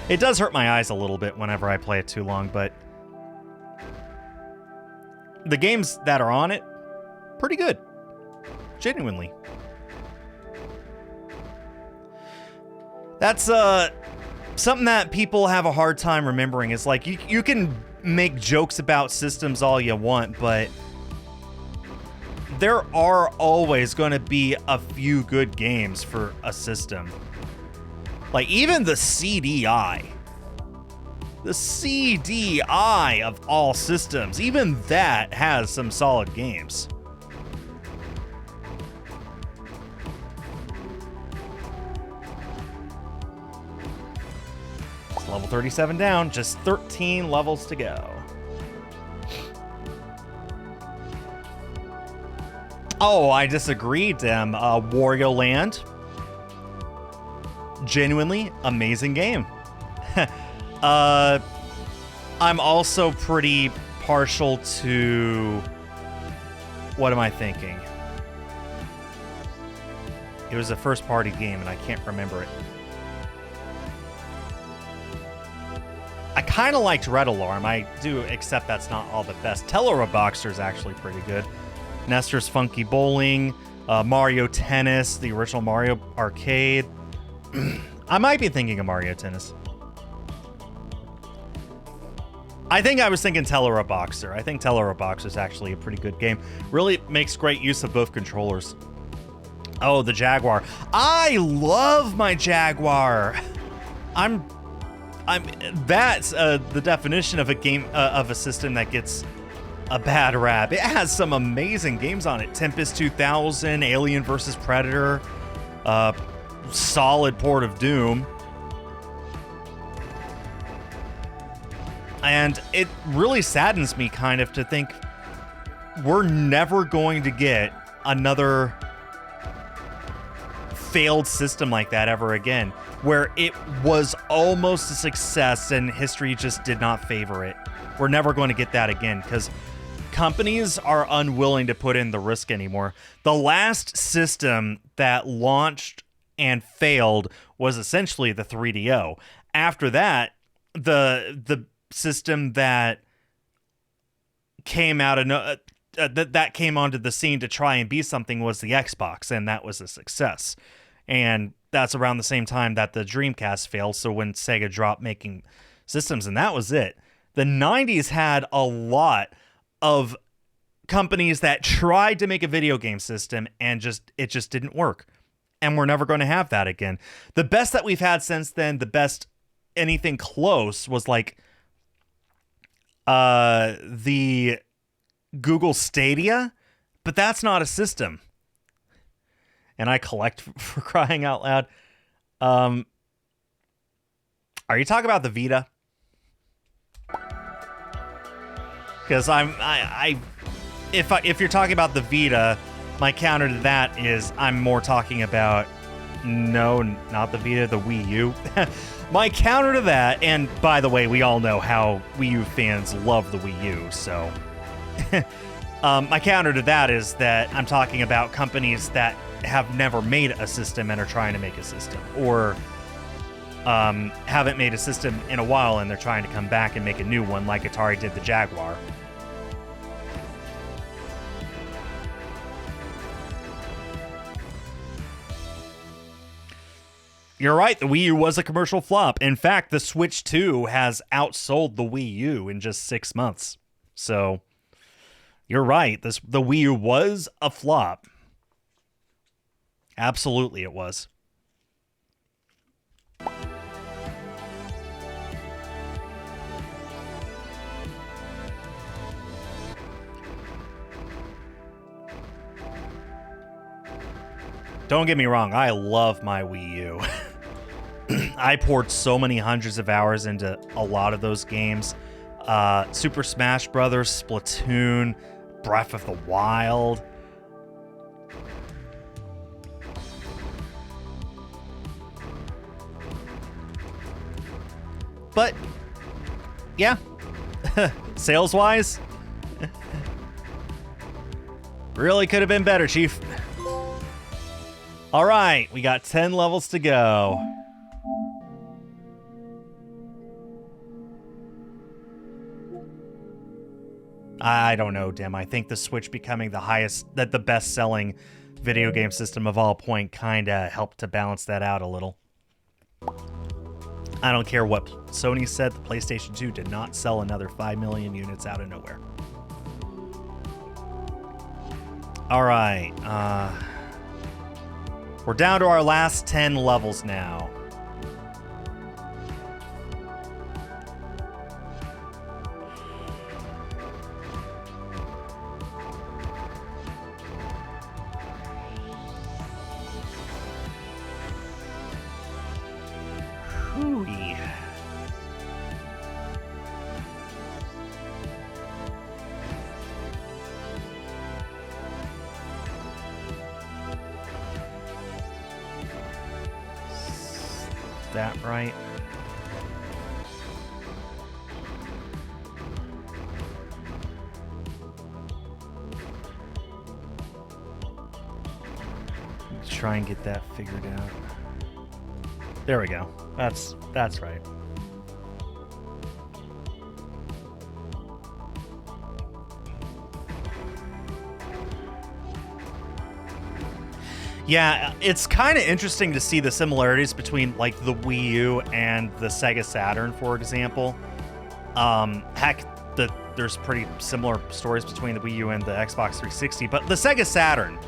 Speaker 1: It does hurt my eyes a little bit whenever I play it too long, but the games that are on it, pretty good. Genuinely. That's something that people have a hard time remembering. Is like you can make jokes about systems all you want, but there are always going to be a few good games for a system. Like even the CDI. The CDI of all systems, even that has some solid games. Level 37 down, just 13 levels to go. Oh, I disagree, Dem. Wario Land. Genuinely amazing game. I'm also pretty partial to... What am I thinking? It was a first-party game, and I can't remember it. I kind of liked Red Alarm. I do accept that's not all the best. Boxer is actually pretty good. Nestor's Funky Bowling, Mario Tennis, the original Mario Arcade. I might be thinking of Mario Tennis. I think I was thinking Tellura Boxer. I think Tellura Boxer is actually a pretty good game. Really makes great use of both controllers. Oh, the Jaguar. I love my Jaguar. That's the definition of a game, of a system that gets a bad rap. It has some amazing games on it. Tempest 2000, Alien vs. Predator, solid port of Doom. And it really saddens me kind of to think we're never going to get another failed system like that ever again, where it was almost a success and history just did not favor it. We're never going to get that again because companies are unwilling to put in the risk anymore. The last system that launched and failed was essentially the 3DO. After that, the system that came out of that came onto the scene to try and be something was the Xbox, and that was a success. And that's around the same time that the Dreamcast failed, so when Sega dropped making systems, and that was it. The 90s had a lot of companies that tried to make a video game system and it just didn't work. And we're never going to have that again. The best that we've had since then, the best anything close was like the Google Stadia, but that's not a system. And I collect for crying out loud. Are you talking about the Vita? Because if you're talking about the Vita, my counter to that is I'm more talking about no, not the Vita, the Wii U. My counter to that, and by the way, we all know how Wii U fans love the Wii U, so my counter to that is that I'm talking about companies that have never made a system and are trying to make a system, or haven't made a system in a while and they're trying to come back and make a new one like Atari did the Jaguar. You're right, the Wii U was a commercial flop. In fact, the Switch 2 has outsold the Wii U in just 6 months. So, you're right, the Wii U was a flop. Absolutely it was. Don't get me wrong, I love my Wii U. I poured so many hundreds of hours into a lot of those games. Super Smash Brothers, Splatoon, Breath of the Wild. But, yeah, sales-wise, really could have been better, Chief. All right, we got 10 levels to go. I don't know, Dim. I think the Switch becoming the best-selling video game system of all point kind of helped to balance that out a little. I don't care what Sony said, the PlayStation 2 did not sell another 5 million units out of nowhere. All right, we're down to our last 10 levels now. Hooey. That right? Try and get that figured out. There we go. That's right. Yeah, it's kind of interesting to see the similarities between like the Wii U and the Sega Saturn, for example. Heck, there's pretty similar stories between the Wii U and the Xbox 360, but the Sega Saturn,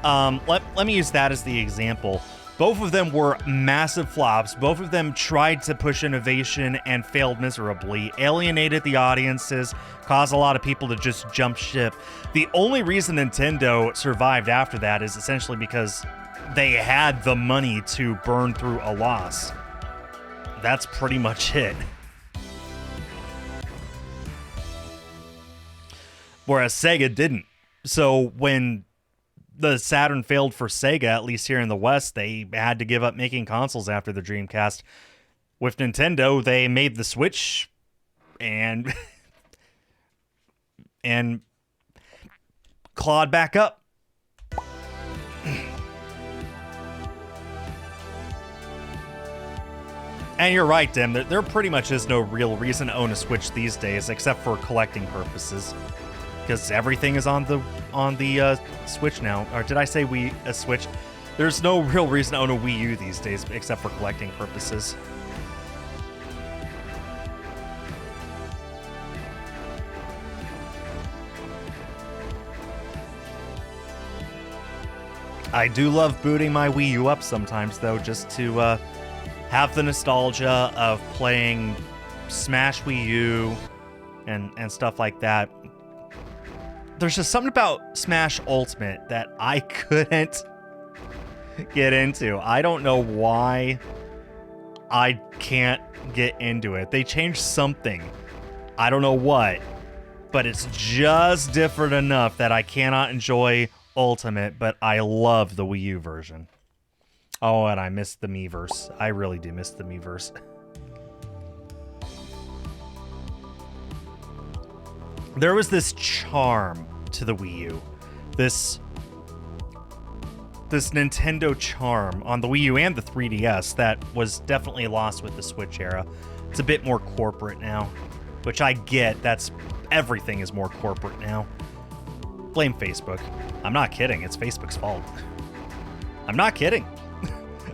Speaker 1: let me use that as the example. Both of them were massive flops. Both of them tried to push innovation and failed miserably, alienated the audiences, caused a lot of people to just jump ship. The only reason Nintendo survived after that is essentially because they had the money to burn through a loss. That's pretty much it. Whereas Sega didn't. So when the Saturn failed for Sega, at least here in the West, they had to give up making consoles after the Dreamcast. With Nintendo, they made the Switch and and clawed back up. And you're right, Dim. There pretty much is no real reason to own a Switch these days, except for collecting purposes, because everything is on the Switch now. Or did I say a Switch? There's no real reason to own a Wii U these days, except for collecting purposes. I do love booting my Wii U up sometimes, though, just to have the nostalgia of playing Smash Wii U and stuff like that. There's just something about Smash Ultimate that I couldn't get into. I don't know why I can't get into it. They changed something. I don't know what, but it's just different enough that I cannot enjoy Ultimate, but I love the Wii U version. Oh, and I missed the Miiverse. I really do miss the Miiverse. There was this charm to the Wii U. This Nintendo charm on the Wii U and the 3DS that was definitely lost with the Switch era. It's a bit more corporate now, which I get. Everything is more corporate now. Blame Facebook. I'm not kidding. It's Facebook's fault. I'm not kidding.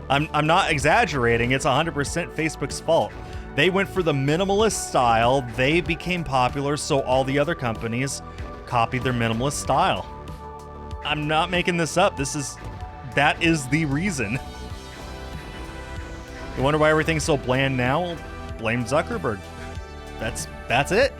Speaker 1: I'm not exaggerating. It's 100% Facebook's fault. They went for the minimalist style. They became popular, so all the other companies copied their minimalist style. I'm not making this up. That is the reason. You wonder why everything's so bland now? Blame Zuckerberg. That's it.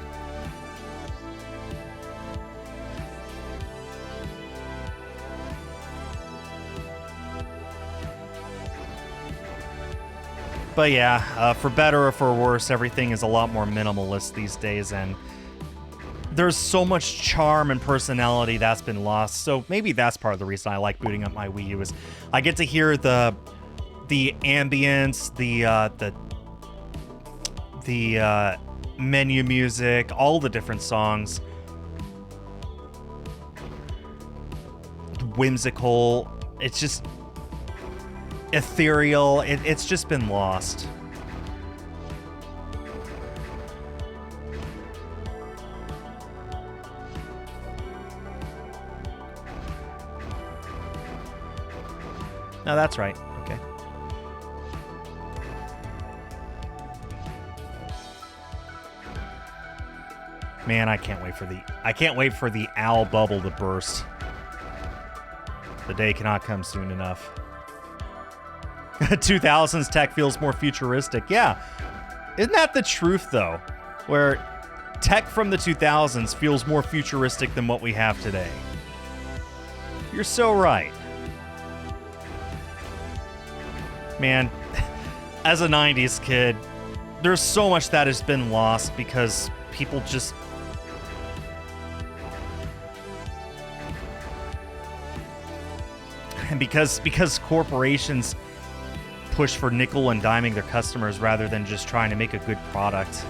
Speaker 1: But yeah, for better or for worse, everything is a lot more minimalist these days, and there's so much charm and personality that's been lost. So maybe that's part of the reason I like booting up my Wii U is I get to hear the ambience, the menu music, all the different songs, whimsical. It's just ethereal. It's just been lost. No, that's right. Okay. Man, I can't wait for the owl bubble to burst. The day cannot come soon enough. 2000s tech feels more futuristic. Yeah. Isn't that the truth, though? Where tech from the 2000s feels more futuristic than what we have today. You're so right. Man, as a 90s kid, there's so much that has been lost because people just... And because corporations push for nickel and diming their customers rather than just trying to make a good product.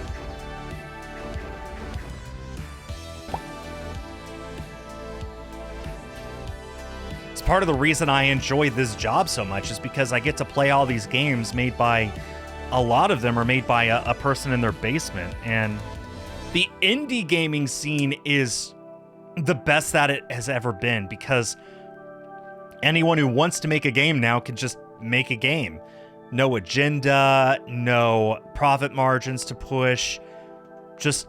Speaker 1: It's part of the reason I enjoy this job so much is because I get to play all these games made by, a lot of them are made by a person in their basement, and the indie gaming scene is the best that it has ever been because anyone who wants to make a game now can just make a game. No agenda, no profit margins to push. Just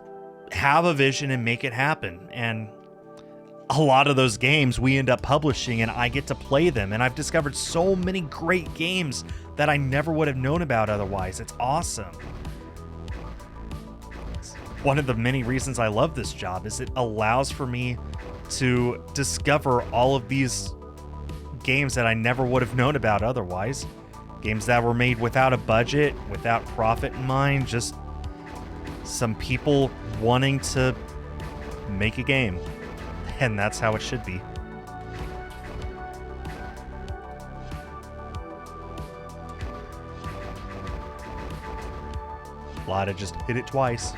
Speaker 1: have a vision and make it happen. And a lot of those games we end up publishing and I get to play them. And I've discovered so many great games that I never would have known about otherwise. It's awesome. One of the many reasons I love this job is it allows for me to discover all of these games that I never would have known about otherwise. Games that were made without a budget, without profit in mind, just some people wanting to make a game. And that's how it should be. Lotta just hit it twice.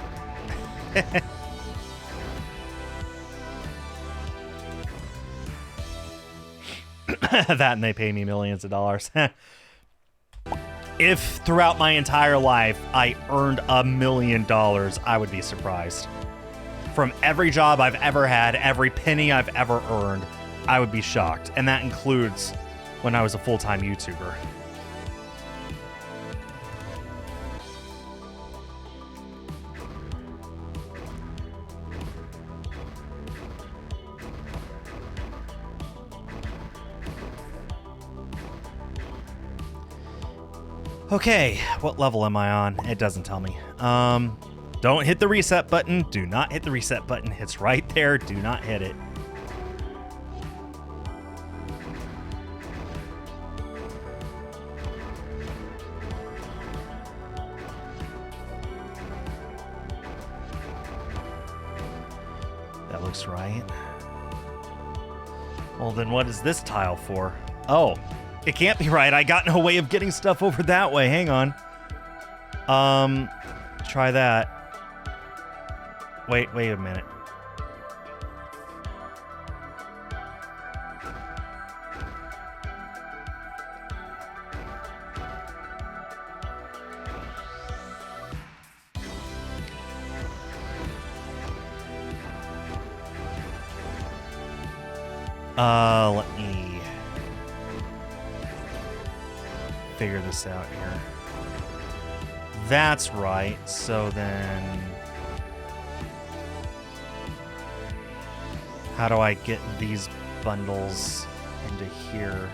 Speaker 1: That and they pay me millions of dollars. If throughout my entire life I earned $1 million, I would be surprised. From every job I've ever had, every penny I've ever earned, I would be shocked. And that includes when I was a full-time YouTuber. Okay, what level am I on? It doesn't tell me. Don't hit the reset button. Do not hit the reset button. It's right there. Do not hit it. That looks right. Well, then what is this tile for? Oh. It can't be right. I got no way of getting stuff over that way. Hang on. Try that. Wait a minute. Let me figure this out here. That's right. So then how do I get these bundles into here?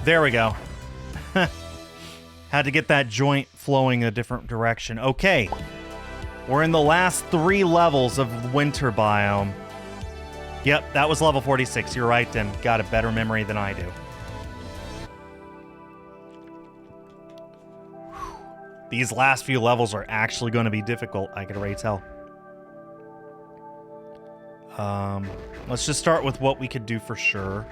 Speaker 1: There we go. Had to get that joint flowing a different direction. Okay. We're in the last 3 levels of Winter Biome. Yep, that was level 46. You're right, Tim. Got a better memory than I do. These last few levels are actually going to be difficult. I can already tell. Let's just start with what we could do for sure.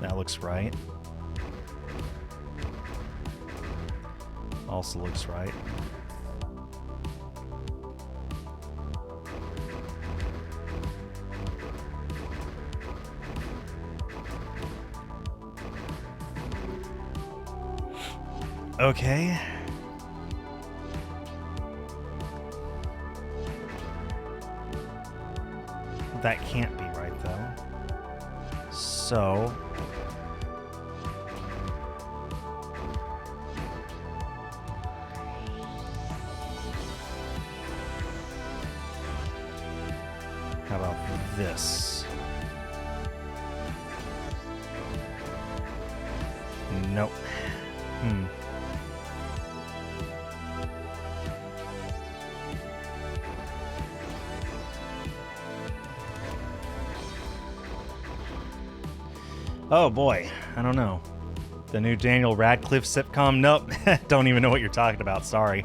Speaker 1: That looks right. Also looks right. Okay. That can't be right, though. So how about this? Nope. Oh boy, I don't know. The new Daniel Radcliffe sitcom? Nope. Don't even know what you're talking about, sorry.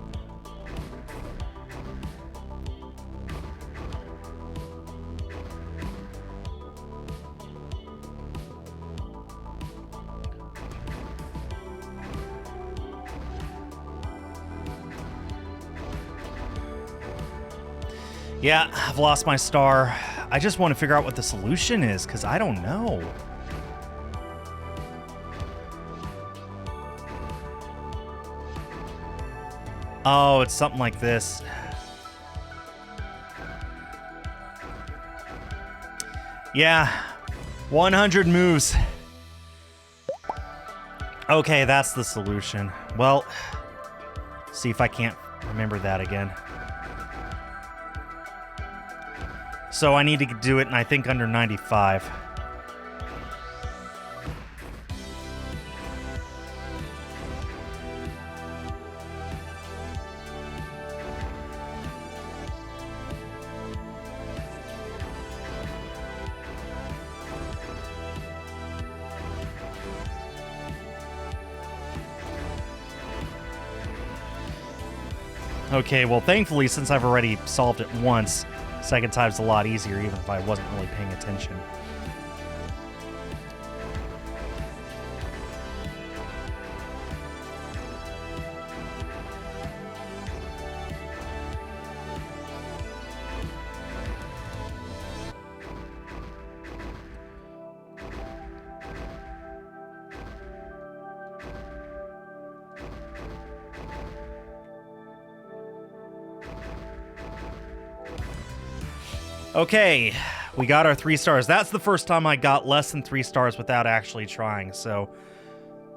Speaker 1: Yeah, I've lost my star. I just want to figure out what the solution is, because I don't know. Oh, it's something like this. Yeah, 100 moves. Okay, that's the solution. Well, see if I can't remember that again. So I need to do it, and I think under 95. Okay, well, thankfully, since I've already solved it once, second time's a lot easier, even if I wasn't really paying attention. Okay, we got our 3 stars. That's the first time I got less than 3 stars without actually trying, so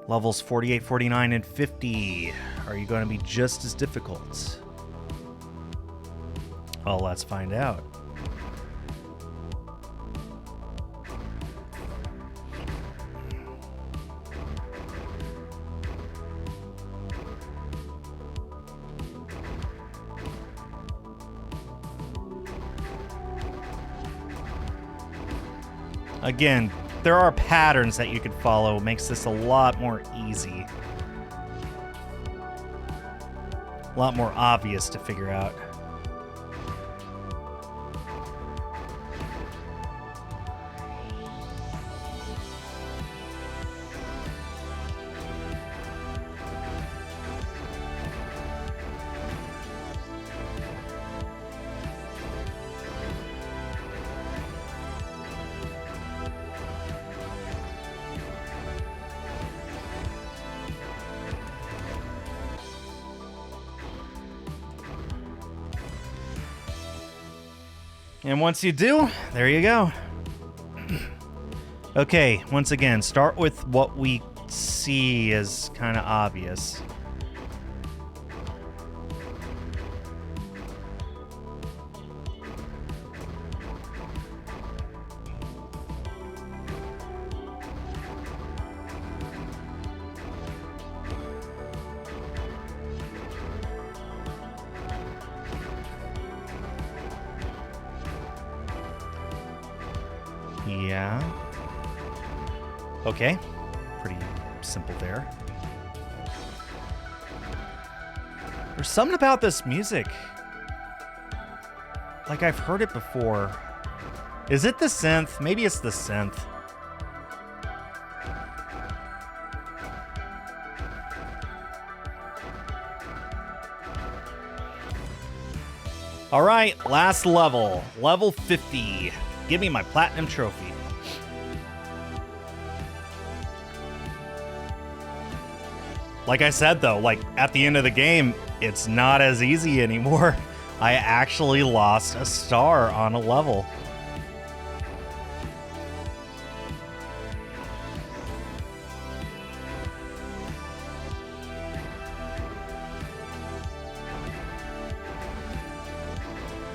Speaker 1: levels 48, 49, and 50 are you going to be just as difficult? Well, let's find out. Again, there are patterns that you could follow. Makes this a lot more easy. A lot more obvious to figure out. And once you do, there you go. Okay, once again, start with what we see as kind of obvious. Yeah. Okay. Pretty simple there. There's something about this music. Like I've heard it before. Is it the synth? Maybe it's the synth. All right, last level. Level 50. Give me my platinum trophy. Like I said, though, like at the end of the game, it's not as easy anymore. I actually lost a star on a level.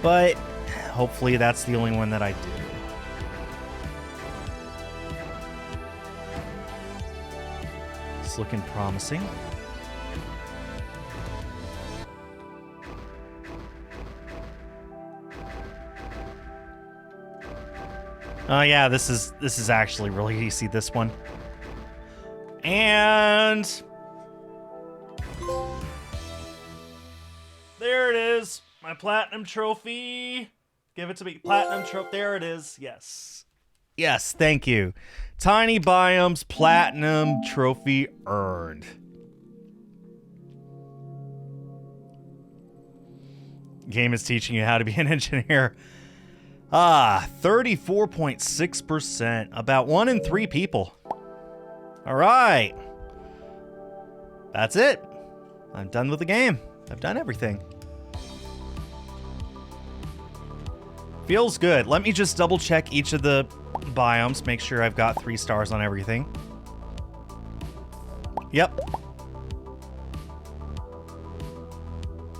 Speaker 1: But hopefully that's the only one that I do. It's looking promising. Oh yeah, this is actually really easy, this one. And there it is. My platinum trophy. Give it to me. Platinum trophy. There it is. Yes. Yes, thank you. Tiny Biomes platinum trophy earned. Game is teaching you how to be an engineer. 34.6%. About 1 in 3 people. All right. That's it. I'm done with the game. I've done everything. Feels good. Let me just double check each of the Biomes, make sure I've got 3 stars on everything. Yep.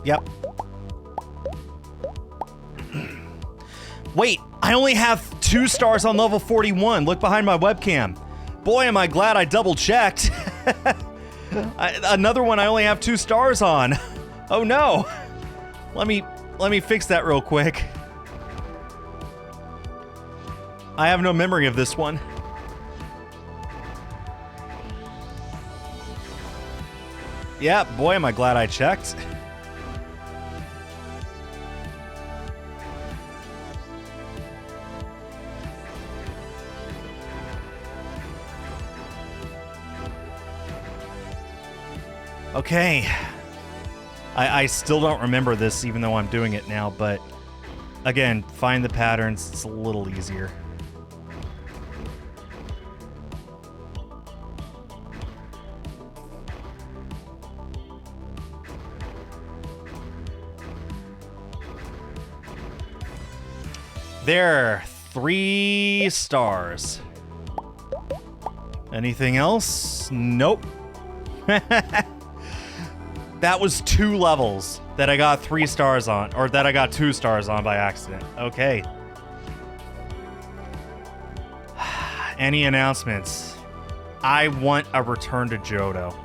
Speaker 1: Yep. Wait, I only have 2 stars on level 41. Look behind my webcam. Boy, am I glad I double checked. Another one I only have 2 stars on. Oh no. Let me fix that real quick. I have no memory of this one. Yeah, boy, am I glad I checked. Okay. I still don't remember this, even though I'm doing it now, but again, find the patterns. It's a little easier. There, 3 stars. Anything else? Nope. That was 2 levels that I got 3 stars on, or that I got 2 stars on by accident. Okay. Any announcements? I want a return to Johto.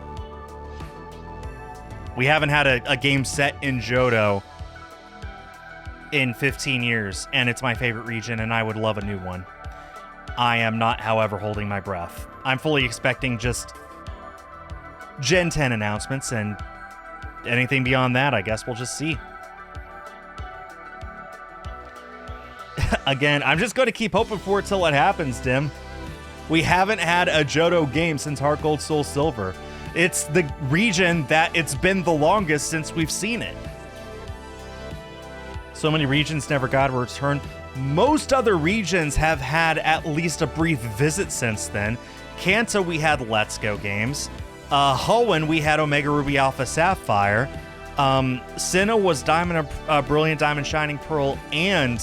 Speaker 1: We haven't had a game set in Johto in 15 years, and it's my favorite region, and I would love a new one. I am not, however, holding my breath. I'm fully expecting just Gen 10 announcements, and anything beyond that, I guess we'll just see. Again, I'm just going to keep hoping for it till it happens, Dim. We haven't had a Johto game since Heart Gold Soul Silver. It's the region that it's been the longest since we've seen it. So many regions never got a return. Most other regions have had at least a brief visit since then. Kanto, we had Let's Go games. Hoenn, we had Omega Ruby Alpha Sapphire. Sinnoh was Diamond, Brilliant Diamond Shining Pearl and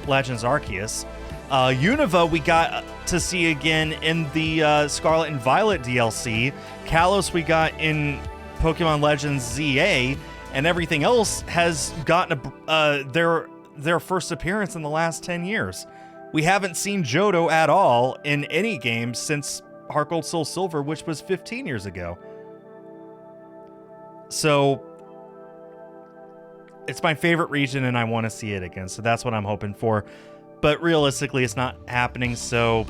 Speaker 1: Legends Arceus. Unova, we got to see again in the Scarlet and Violet DLC. Kalos, we got in Pokemon Legends ZA. And everything else has gotten their first appearance in the last 10 years. We haven't seen Johto at all in any game since Heart Gold Soul Silver, which was 15 years ago. So it's my favorite region and I want to see it again. So that's what I'm hoping for. But realistically, it's not happening. So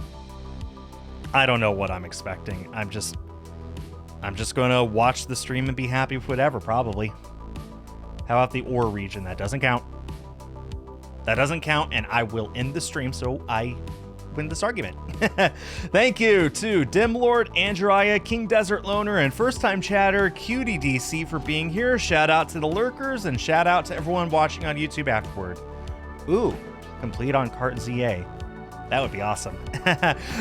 Speaker 1: I don't know what I'm expecting. I'm just going to watch the stream and be happy with whatever, probably. How about the Ore region? That doesn't count. That doesn't count, and I will end the stream so I win this argument. Thank you to Dimlord, Andrea, King Desert Loner, and first-time chatter QDDC for being here. Shout out to the lurkers, and shout out to everyone watching on YouTube afterward. Ooh, complete on Cart ZA. That would be awesome.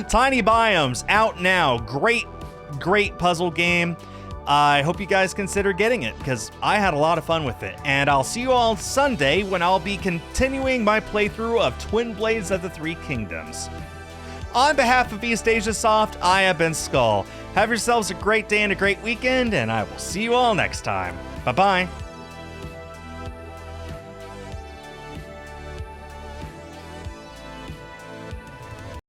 Speaker 1: Tiny Biomes, out now. Great puzzle game. I hope you guys consider getting it, because I had a lot of fun with it. And I'll see you all Sunday when I'll be continuing my playthrough of Twin Blades of the Three Kingdoms. On behalf of East Asia Soft, I have been Skull. Have yourselves a great day and a great weekend, and I will see you all next time. Bye-bye.